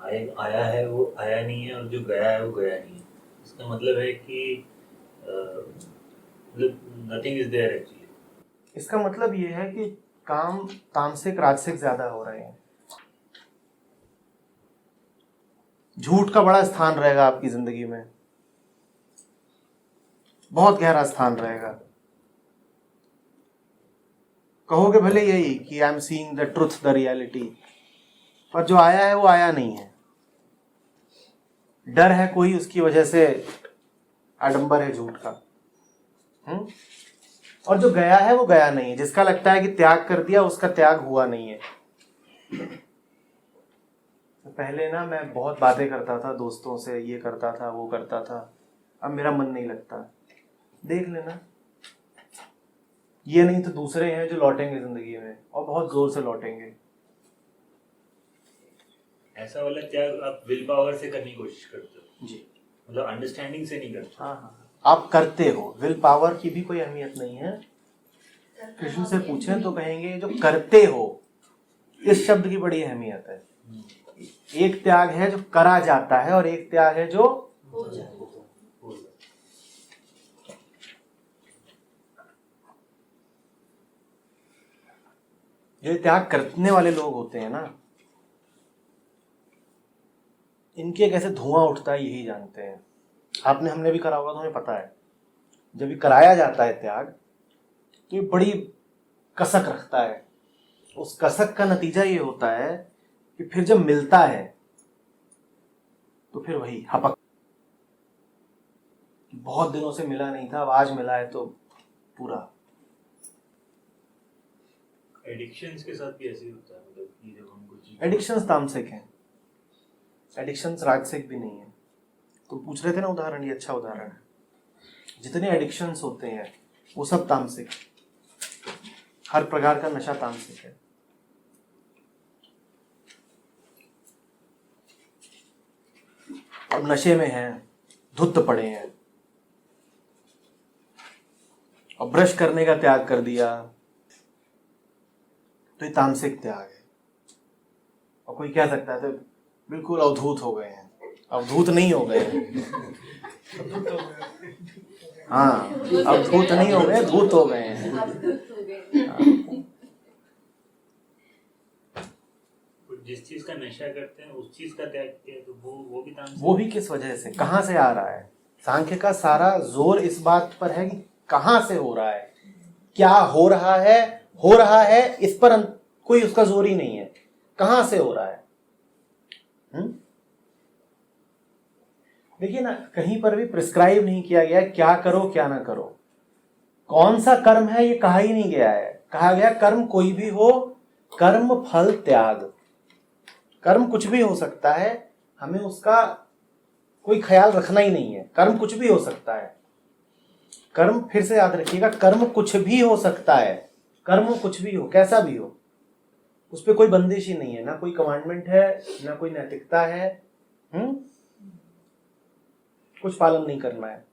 आया है वो आया नहीं है और जो गया है वो गया नहीं है, इसका मतलब है कि नथिंग इज देयर एक्चुअली। इसका मतलब ये है कि काम तामसिक राजसिक ज्यादा हो रहे हैं। झूठ का बड़ा स्थान रहेगा आपकी जिंदगी में, बहुत गहरा स्थान रहेगा। कहोगे भले यही कि I am seeing the truth the reality, पर जो आया है वो आया नहीं है। डर है कोई, उसकी वजह से आडंबर है झूठ का। और जो गया है वो गया नहीं है। जिसका लगता है कि त्याग कर दिया, उसका त्याग हुआ नहीं है। तो पहले ना मैं बहुत बातें करता था दोस्तों से, ये करता था वो करता था, अब मेरा मन नहीं लगता। देख लेना, ये नहीं तो दूसरे हैं जो लौटेंगे जिंदगी में, और बहुत जोर से लौटेंगे। ऐसा वाला त्याग आप विल पावर से करने की कोशिश करते हो जी, मतलब अंडरस्टैंडिंग से नहीं करते। हाँ, आप करते हो। विल पावर की भी कोई अहमियत नहीं है। कृष्ण से पूछें तो कहेंगे जो करते हो, इस शब्द की बड़ी अहमियत है। एक त्याग है जो करा जाता है और एक त्याग है जो हो जाता है। जो त्याग करने वाले लोग होते हैं ना, इनके कैसे धुआं उठता है यही जानते हैं। आपने हमने भी करा होगा तो हमें पता है, जब भी कराया जाता है त्याग तो ये बड़ी कसक रखता है। उस कसक का नतीजा ये होता है कि फिर जब मिलता है तो फिर वही हपक, बहुत दिनों से मिला नहीं था, अब आज मिला है तो पूरा। एडिक्शंस के साथ भी ऐसे ही होता है, मतलब कि जब हम कुछ एडिक्शंस तामसिक हैं, एडिक्शंस राजसिक भी नहीं है। तुम पूछ रहे थे ना उदाहरण, ये अच्छा उदाहरण है। जितने एडिक्शंस होते हैं वो सब तामसिक, हर प्रकार का नशा तामसिक है। अब नशे में हैं, धुत पड़े हैं, और ब्रश करने का त्याग कर दिया तो ये तामसिक त्याग है। और कोई क्या सकता है तो बिल्कुल अवधूत हो गए हैं। अवधूत नहीं हो गए हैं, हाँ, अवधूत नहीं हो गए, धूत हो गए हैं। जिस चीज का नशा करते हैं उस चीज का त्याग किया तो वो भी तामसिक। वो भी किस वजह से, कहाँ से आ रहा है? सांख्य का सारा जोर इस बात पर है कि कहाँ से हो रहा है, क्या हो रहा है, इस पर कोई उसका जोर ही नहीं है, कहाँ से हो रहा है। देखिए ना, कहीं पर भी प्रिस्क्राइब नहीं किया गया क्या करो क्या ना करो, कौन सा कर्म है ये कहा ही नहीं गया है। कहा गया कर्म कोई भी हो, कर्म फल त्याग। कर्म कुछ भी हो सकता है, हमें उसका कोई ख्याल रखना ही नहीं है। कर्म कुछ भी हो सकता है। कर्म, फिर से याद रखिएगा, कर्म कुछ भी हो सकता है। कर्म कुछ भी हो, कैसा भी हो, उस पर कोई बंदिश ही नहीं है, ना कोई कमांडमेंट है, ना कोई नैतिकता है। कुछ पालन नहीं करना है।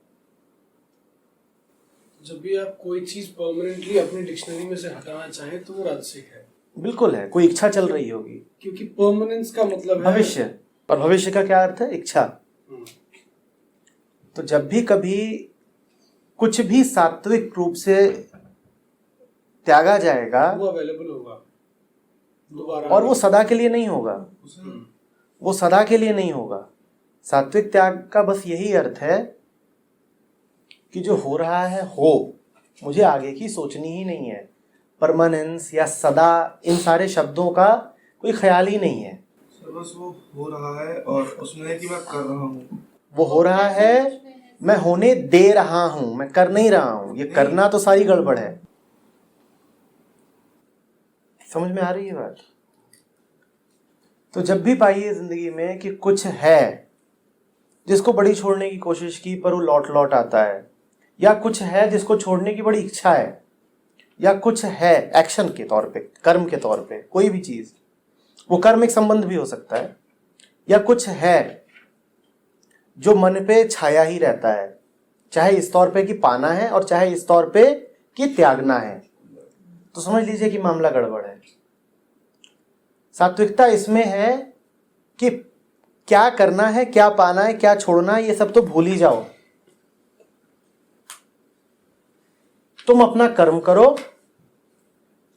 जब भी आप कोई चीज परमानेंटली अपनी डिक्शनरी में से हटाना चाहें तो वो राजसिक है। बिल्कुल है, कोई इच्छा चल रही होगी, क्योंकि परमानेंस का मतलब है भविष्य। और भविष्य का क्या अर्थ है? इच्छा। तो जब भी कभी कुछ भी सात्विक रूप से त्यागा जाएगा, वो अवेलेबल होगा दोबारा, और वो सदा के लिए नहीं होगा। वो सदा के लिए नहीं होगा। सात्विक त्याग का बस यही अर्थ है कि जो हो रहा है हो, मुझे आगे की सोचनी ही नहीं है। परमानेंस या सदा, इन सारे शब्दों का कोई ख्याल ही नहीं है। बस वो हो रहा है और उसमें है कि मैं कर रहा हूँ। वो हो रहा है, मैं होने दे रहा हूं, मैं कर नहीं रहा हूं। ये करना तो सारी गड़बड़ है। समझ में आ रही है बात? तो जब भी पाइए जिंदगी में कि कुछ है जिसको बड़ी छोड़ने की कोशिश की पर वो लौट लौट आता है, या कुछ है जिसको छोड़ने की बड़ी इच्छा है, या कुछ है एक्शन के तौर पे, कर्म के तौर पे, कोई भी चीज, वो कर्मिक संबंध भी हो सकता है, या कुछ है जो मन पे छाया ही रहता है, चाहे इस तौर पे कि पाना है और चाहे इस तौर पे कि त्यागना है, तो समझ लीजिए कि मामला गड़बड़ है। सात्विकता इसमें है कि क्या करना है, क्या पाना है, क्या छोड़ना है, ये सब तो भूल ही जाओ। तुम अपना कर्म करो,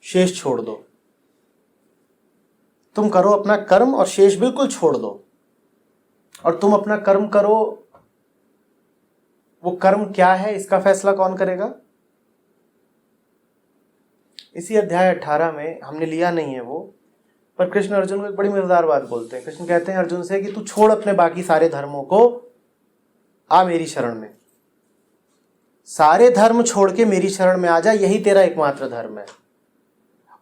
शेष छोड़ दो। तुम करो अपना कर्म और शेष बिल्कुल छोड़ दो। और तुम अपना कर्म करो, वो कर्म क्या है इसका फैसला कौन करेगा? इसी अध्याय 18 में हमने लिया नहीं है वो, पर कृष्ण अर्जुन को एक बड़ी मजेदार बात बोलते हैं। कृष्ण कहते हैं अर्जुन से कि तू छोड़ अपने बाकी सारे धर्मों को, आ मेरी शरण में। सारे धर्म छोड़ के मेरी शरण में आ जा, यही तेरा एकमात्र धर्म है।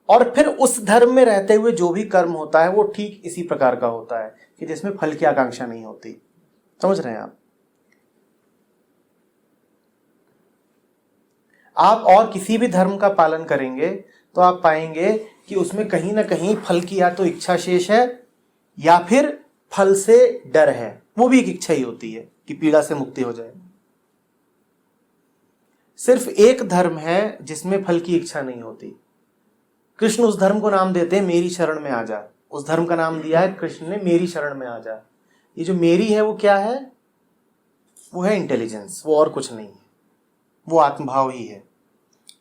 और फिर उस धर्म में रहते हुए जो भी कर्म होता है वो ठीक इसी प्रकार का होता है कि जिसमें फल की आकांक्षा नहीं होती। समझ रहे हैं आप? आप और किसी भी धर्म का पालन करेंगे तो आप पाएंगे कि उसमें कहीं ना कहीं फल की या तो इच्छा शेष है या फिर फल से डर है। वो भी एक इच्छा ही होती है कि पीड़ा से मुक्ति हो जाए। सिर्फ एक धर्म है जिसमें फल की इच्छा नहीं होती। कृष्ण उस धर्म को नाम देते हैं मेरी शरण में आ जा। उस धर्म का नाम दिया है कृष्ण ने, मेरी शरण में आ जा। ये जो मेरी है वो क्या है? वो है इंटेलिजेंस, वो और कुछ नहीं है, वो आत्मभाव ही है।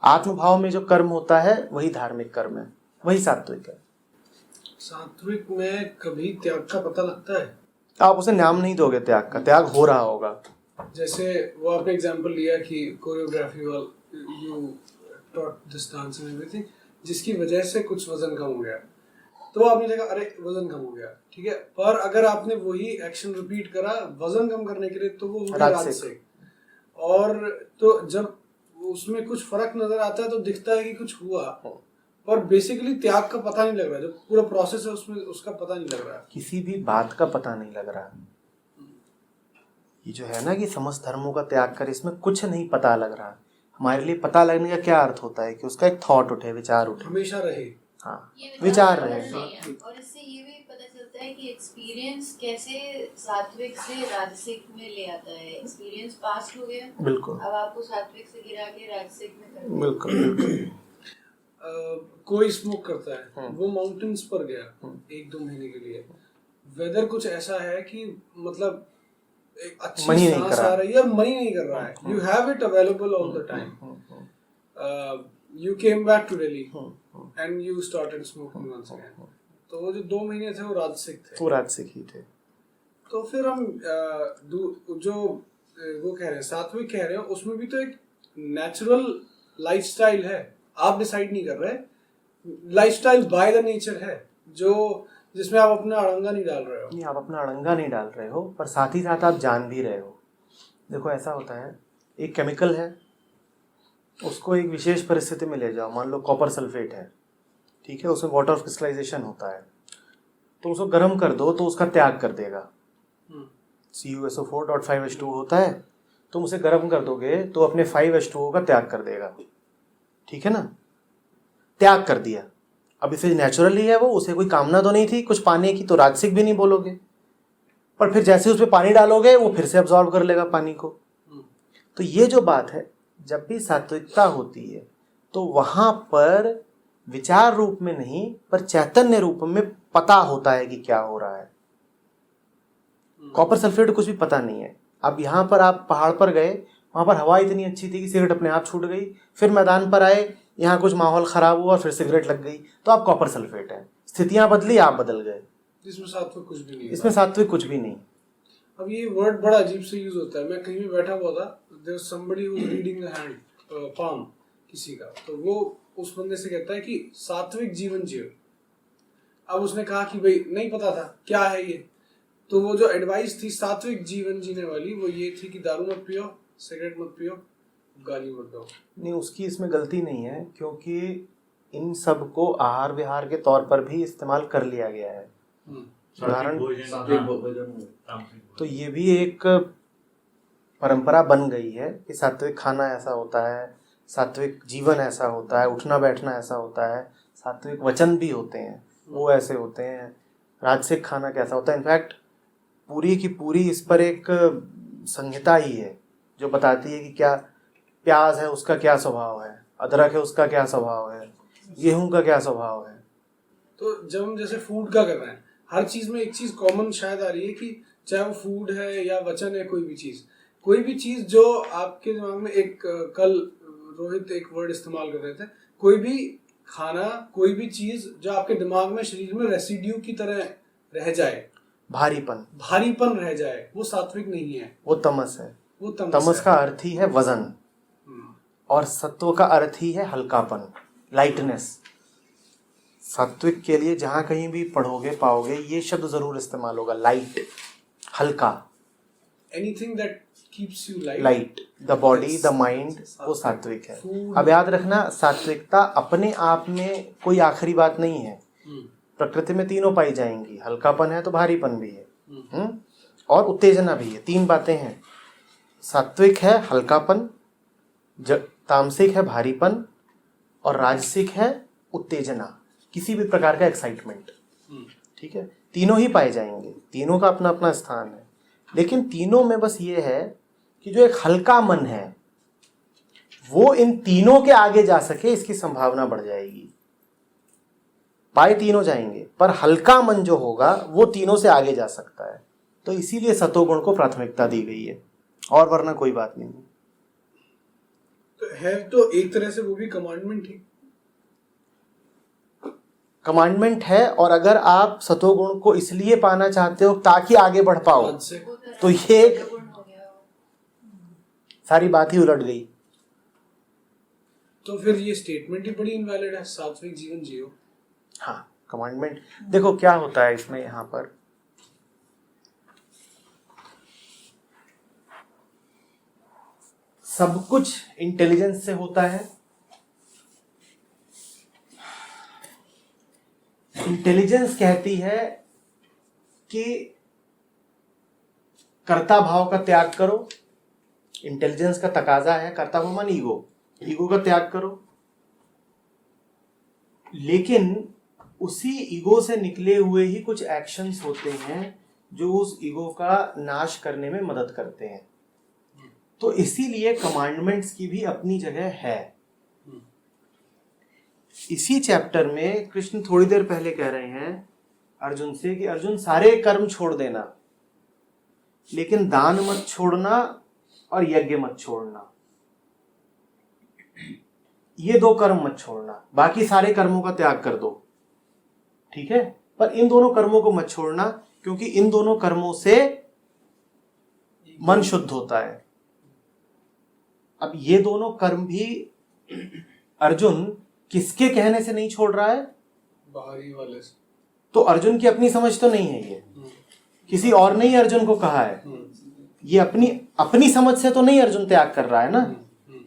आत्मभाव में जो कर्म होता है वही धार्मिक कर्म है, वही सात्विक है। सात्विक में कभी त्याग का पता लगता है? आप उसे नाम नहीं दोगे त्याग का, त्याग हो रहा होगा। जैसे वो आपने एग्जांपल लिया कि कोरियोग्राफी वाल you taught this dance and everything, जिसकी वजह से कुछ वजन कम हो गया, तो आपने देखा अरे वजन कम हो गया, ठीक है, पर अगर आपने वही एक्शन रिपीट करा वजन कम करने के लिए तो वो हो गया राजसिक। और तो जब उसमें कुछ फर्क नजर आता है तो दिखता है कि कुछ हुआ, पर बेसिकली त्याग का पता नहीं लग रहा। जो पूरा प्रोसेस है उसमें उसका पता नहीं लग रहा, किसी भी बात का पता नहीं लग रहा। ये जो है ना कि समस्त धर्मों का त्याग कर, इसमें कुछ नहीं पता लग रहा। हमारे लिए पता लगने का क्या अर्थ होता है कि उसका एक थॉट उठे, विचार उठे, हमेशा रहे। हाँ, विचार रहे। और इससे ये भी पता चलता है कि एक्सपीरियंस कैसे सात्विक से राजसिक में ले आता है। एक्सपीरियंस पास्ट हो गया, बिल्कुल, अब आपको सात्विक से गिरा के राजसिक में कर दिया। बिल्कुल। कोई स्मोक करता है, वो माउंटेन्स पर गया 1-2 महीने के लिए, वेदर कुछ ऐसा है कि मतलब एक अच्छी सांस आ रही है, मनी नहीं कर रहा है, you have it available all the time, you came back to Delhi and you started smoking once again. तो वो जो 2 महीने थे वो राजसिक थे, वो राजसिक ही थे। तो फिर हम जो वो कह रहे हैं सात्विक कह रहे हैं, उसमें भी तो एक नेचुरल लाइफस्टाइल है, आप डिसाइड नहीं कर रहे, लाइफस्टाइल बाय द नेचर है जो जिसमें आप अपना अड़ंगा नहीं डाल रहे हो। नहीं, आप अपना अड़ंगा नहीं डाल रहे हो, पर साथ ही साथ आप जान भी रहे हो। देखो ऐसा होता है, एक केमिकल है, उसको एक विशेष परिस्थिति में ले जाओ, मान लो कॉपर सल्फेट है, ठीक है, उसमें वाटर क्रिस्टलाइजेशन होता है, तो उसको गर्म कर दो तो उसका त्याग कर देगा। CuSO4.5H2 होता है, तुम उसे गर्म कर दोगे तो अपने 5H2O का त्याग कर देगा, ठीक है ना, त्याग कर दिया। अब इसे नेचुरली है वो, उसे कोई कामना तो नहीं थी कुछ पाने की, तो राजसिक भी नहीं बोलोगे, पर फिर जैसे उसमें पानी डालोगे वो फिर से अब्सॉर्ब कर लेगा पानी को। तो ये जो बात है, जब भी सात्विकता होती है तो वहां पर विचार रूप में नहीं पर चैतन्य रूप में पता होता है कि क्या हो रहा है। कॉपर सल्फेट कुछ भी पता नहीं है। अब यहाँ पर आप पहाड़ पर गए, वहां पर हवा इतनी अच्छी थी कि सिगरेट अपने आप छूट गई, फिर मैदान पर आए, यहाँ कुछ माहौल खराब हुआ, फिर सिगरेट लग गई, तो आप कॉपर सल्फेट है। स्थितियां बदली, आप बदल गए, जिसमें सात्विक कुछ भी नहीं, इसमें सात्विक कुछ भी नहीं। अब ये वर्ड बड़ा अजीब से यूज होता है। मैं कहीं भी बैठा हुआ था, there was somebody who was reading the hand palm किसी का, तो वो उस बंदे से कहता है कि सात्विक जीवन जियो। अब उसने कहा कि भाई नहीं पता था क्या है ये, तो वो जो एडवाइस थी सात्विक जीवन जीने वाली वो ये थी कि दारू मत पियो, सिगरेट मत पियो, गाली मत दो। नहीं, उसकी इसमें गलती नहीं है, क्योंकि इन सब को आहार विहार के तौर पर भी इस्तेमाल कर लिया गया है। उदाहरण, तो ये भी एक परंपरा बन गई है कि सात्विक खाना ऐसा होता है, सात्विक जीवन ऐसा होता है, उठना बैठना ऐसा होता है, सात्विक वचन भी होते हैं वो ऐसे होते हैं, राजसिक खाना कैसा होता है। इनफैक्ट पूरी की पूरी इस पर एक संहिता ही है जो बताती है कि क्या प्याज है उसका क्या स्वभाव है, अदरक है उसका क्या स्वभाव है, गेहूं का क्या स्वभाव है। तो जब हम जैसे फूड का कर रहे हैं, हर चीज में एक चीज कॉमन शायद आ रही है कि चाहे वो फूड है या वचन है, कोई भी चीज जो आपके दिमाग में एक कल रोहित एक वर्ड इस्तेमाल कर रहे थे, कोई भी खाना, कोई भी चीज जो आपके दिमाग में, शरीर में रेसिड्यू की तरह रह जाए, भारीपन रह जाए, वो सात्विक नहीं है, वो तमस है। वो तमस का अर्थ ही है वजन, और सत्व का अर्थ ही है हल्कापन, लाइटनेस। सात्विक के लिए जहां कहीं भी पढ़ोगे पाओगे ये शब्द जरूर इस्तेमाल होगा, लाइट, हल्का। Anything that keeps you light, the body, the mind, वो सात्विक है। अब याद रखना, सात्विकता अपने आप में कोई आखिरी बात नहीं है। प्रकृति में तीनों पाई जाएंगी, हल्कापन है तो भारीपन भी है, और उत्तेजना भी है। 3 बातें हैं। सात्विक है हल्कापन, तामसिक है भारीपन, और राजसिक है उत्तेजना, किसी भी प्रकार का एक्साइटमेंट। ठीक है, तीनों ही पाए जाएंगे, तीनों का अपना अपना स्थान है। लेकिन तीनों में बस ये है कि जो एक हल्का मन है वो इन तीनों के आगे जा सके, इसकी संभावना बढ़ जाएगी। पाए तीनों जाएंगे, पर हल्का मन जो होगा वो तीनों से आगे जा सकता है। तो इसीलिए सतोगुण को प्राथमिकता दी गई है, और वरना कोई बात नहीं है। तो एक तरह से वो भी कमांडमेंट ही, कमांडमेंट है। और अगर आप सतोगुण को इसलिए पाना चाहते हो ताकि आगे बढ़ पाओ, तो ये सारी बात ही उलट गई। तो फिर ये स्टेटमेंट ही बड़ी इनवैलिड है, सात्विक जीवन जियो। हाँ, कमांडमेंट देखो क्या होता है इसमें, यहां पर सब कुछ इंटेलिजेंस से होता है। इंटेलिजेंस कहती है कि कर्ता भाव का त्याग करो। इंटेलिजेंस का तकाजा है, कर्ता भाव माने ईगो का त्याग करो। लेकिन उसी ईगो से निकले हुए ही कुछ एक्शंस होते हैं जो उस ईगो का नाश करने में मदद करते हैं। तो इसीलिए कमांडमेंट्स की भी अपनी जगह है। इसी चैप्टर में कृष्ण थोड़ी देर पहले कह रहे हैं अर्जुन से कि अर्जुन सारे कर्म छोड़ देना, लेकिन दान मत छोड़ना और यज्ञ मत छोड़ना। ये 2 कर्म मत छोड़ना, बाकी सारे कर्मों का त्याग कर दो, ठीक है, पर इन दोनों कर्मों को मत छोड़ना, क्योंकि इन दोनों कर्मों से मन शुद्ध होता है। अब ये दोनों कर्म भी अर्जुन किसके कहने से नहीं छोड़ रहा है? बाहरी वाले से। तो अर्जुन की अपनी समझ तो नहीं है, ये किसी और ने ही अर्जुन को कहा है। ये अपनी समझ से तो नहीं अर्जुन त्याग कर रहा है ना,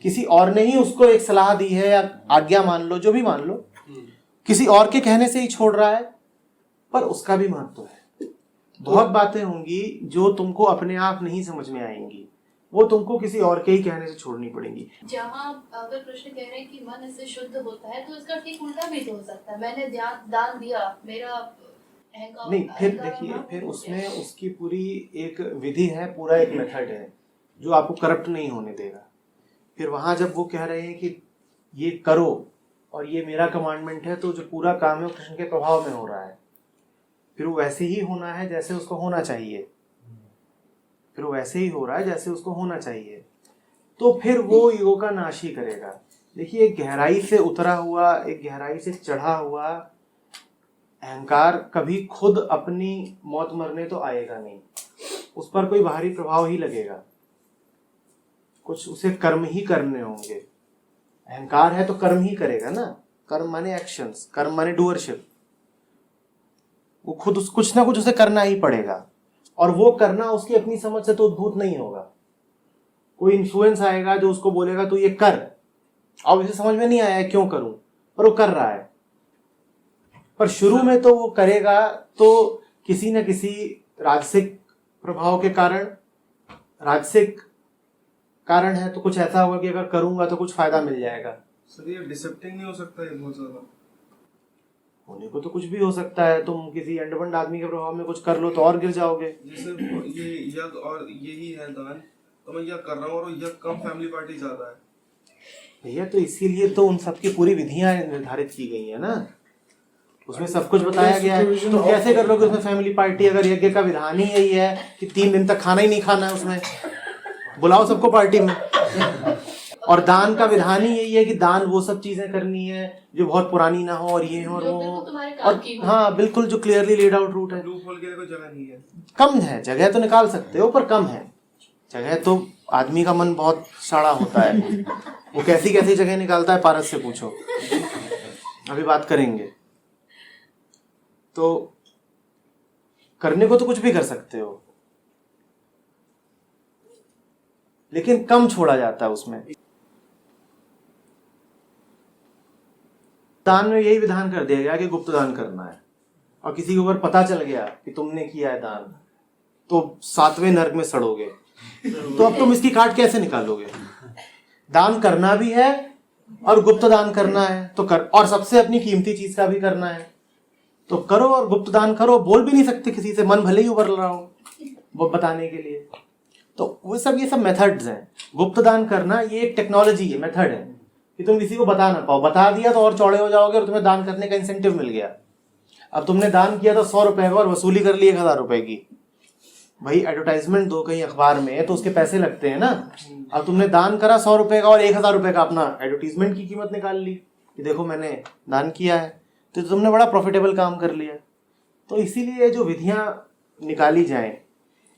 किसी और ने ही उसको एक सलाह दी है या आज्ञा मान लो, जो भी मान लो, किसी और के कहने से ही छोड़ रहा है। पर उसका भी महत्व है। बहुत बातें होंगी जो तुमको अपने आप नहीं समझ में आएंगी, वो तुमको किसी और के ही कहने से छोड़नी पड़ेगी। जहाँ अगर कृष्ण कह रहे हैं कि मन इससे शुद्ध होता है, तो इसका ठीक उल्टा भी तो हो सकता है। मैंने दान दिया, मेरा नहीं, फिर देखिए, फिर उसमें उसकी पूरी एक विधि है, पूरा एक मेथड है जो आपको करप्ट नहीं होने देगा। फिर वहां जब वो कह रहे हैं कि ये करो और ये मेरा कमांडमेंट है, तो जो पूरा काम है वो कृष्ण के प्रभाव में हो रहा है। फिर वो वैसे ही होना है जैसे उसको होना चाहिए, फिर वो वैसे ही हो रहा है जैसे उसको होना चाहिए। तो फिर वो ईगो का नाश ही करेगा। देखिए, एक गहराई से उतरा हुआ, एक गहराई से चढ़ा हुआ अहंकार कभी खुद अपनी मौत मरने तो आएगा नहीं, उस पर कोई बाहरी प्रभाव ही लगेगा, कुछ उसे कर्म ही करने होंगे। अहंकार है तो कर्म ही करेगा ना, कर्म माने एक्शंस, कर्म माने डूअरशिप। वो खुद कुछ ना कुछ उसे करना ही पड़ेगा, और वो करना उसकी अपनी समझ से तो उद्भूत नहीं होगा। कोई इन्फ्लुएंस आएगा जो उसको बोलेगा तू ये कर, अब इसे समझ में नहीं आया है क्यों करूं, पर वो कर रहा है। पर शुरू में तो वो करेगा तो किसी न किसी राजसिक प्रभाव के कारण, राजसिक कारण है तो कुछ ऐसा होगा कि अगर करूंगा तो कुछ फायदा मिल जाएगा। सर ये डिसेप्टिंग नहीं हो सकता है बहुत ज्यादा? होने को तो कुछ भी हो सकता है, तुम किसी अंडबंड आदमी के प्रभाव में कुछ कर लो तो और गिर जाओगे। जैसे ये यज्ञ और यही है दान, तो मैं यज्ञ कर रहा हूँ और यज्ञ कम, फैमिली पार्टी ज्यादा है भैया, तो इसीलिए तो उन सबकी पूरी विधियां निर्धारित की गई है ना। उसमें सब कुछ बताया गया है। Supervision तुम of- कैसे कर लोगे उसमें फैमिली पार्टी, अगर यज्ञ का विधान ही यही है कि 3 दिन तक खाना ही नहीं खाना है उसमें, बुलाओ सबको पार्टी में। और दान का विधान ही यही है कि दान वो सब चीजें करनी है जो बहुत पुरानी ना हो और ये हो और जो वो बिल्कुल हो। तुम्हारे काम की और हो। हाँ बिल्कुल, जो क्लियरली लेड आउट रूट है। लूप होल के लिए कोई जगह नहीं है। कम है जगह, तो निकाल सकते हो पर कम है जगह। तो आदमी का मन बहुत साड़ा होता है, वो कैसी कैसी जगह निकालता है, पारस से पूछो, अभी बात करेंगे। तो करने को तो कुछ भी कर सकते हो, लेकिन कम छोड़ा जाता है उसमें। दान में यही विधान कर दिया गया कि गुप्त दान करना है, और किसी को अगर पता चल गया कि तुमने किया है दान तो 7वें नरक में सड़ोगे। तो अब तुम इसकी काट कैसे निकालोगे? दान करना भी है और गुप्त दान करना है तो कर, और सबसे अपनी कीमती चीज का भी करना है तो करो, और गुप्त दान करो। बोल भी नहीं सकते किसी से, मन भले ही उबर रहा हो वो बताने के लिए। तो वो सब, ये सब मेथड्स हैं। गुप्त दान करना ये एक टेक्नोलॉजी है, मेथड है कि तुम किसी को बता ना पाओ। बता दिया तो और चौड़े हो जाओगे और तुम्हें दान करने का इंसेंटिव मिल गया। अब तुमने दान किया तो 100 रुपए का और वसूली कर ली 1000 रुपए की। भाई एडवर्टाइजमेंट दो कहीं अखबार में तो उसके पैसे लगते हैं ना। अब तुमने दान करा 100 रुपए का और 1000 रुपए का अपना एडवर्टीजमेंट की कीमत निकाल ली कि देखो मैंने दान किया है, तो तुमने बड़ा प्रॉफिटेबल काम कर लिया। तो इसीलिए जो विधियां निकाली जाएं,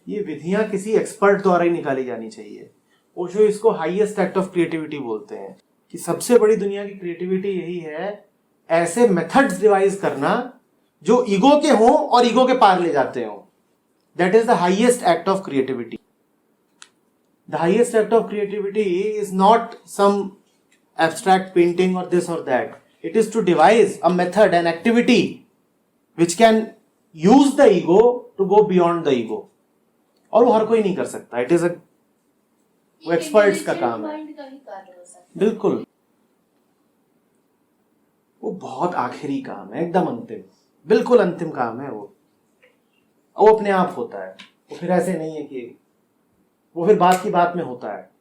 ये विधियां किसी एक्सपर्ट द्वारा ही निकाली जानी चाहिए। ओशो इसको हाईएस्ट एक्ट ऑफ क्रिएटिविटी बोलते हैं कि सबसे बड़ी दुनिया की क्रिएटिविटी यही है, ऐसे मेथड्स डिवाइस करना जो ईगो के हों और ईगो के पार ले जाते हों। That is the highest act of creativity. The highest act of creativity is not some abstract painting or this or that. It is to devise a method, an activity which can use the ego to go beyond the ego. और वो हर कोई नहीं कर सकता। It is वो experts का काम है। माइंड का ही कार्य हो सकता है। बिल्कुल, वो बहुत आखिरी काम है, एकदम अंतिम, बिल्कुल अंतिम काम है वो अपने आप होता है। वो फिर ऐसे नहीं है कि वो फिर बात की बात में होता है।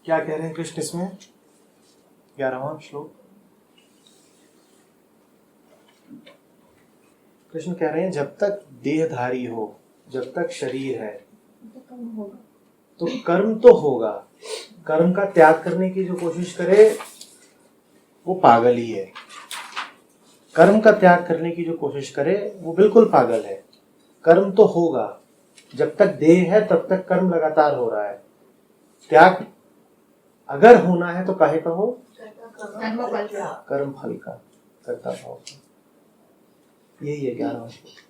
क्या कह रहे हैं कृष्ण इसमें? 11वां श्लोक। कृष्ण कह रहे हैं जब तक देहधारी हो, जब तक शरीर है तो कर्म तो होगा। कर्म का त्याग करने की जो कोशिश करे वो पागल ही है। कर्म का त्याग करने की जो कोशिश करे वो बिल्कुल पागल है। कर्म तो होगा, जब तक देह है तब तक कर्म लगातार हो रहा है। त्याग अगर होना है तो काहे का हो? कर्म फल का, कर्ता भाव का। यही है 11वां श्लोक।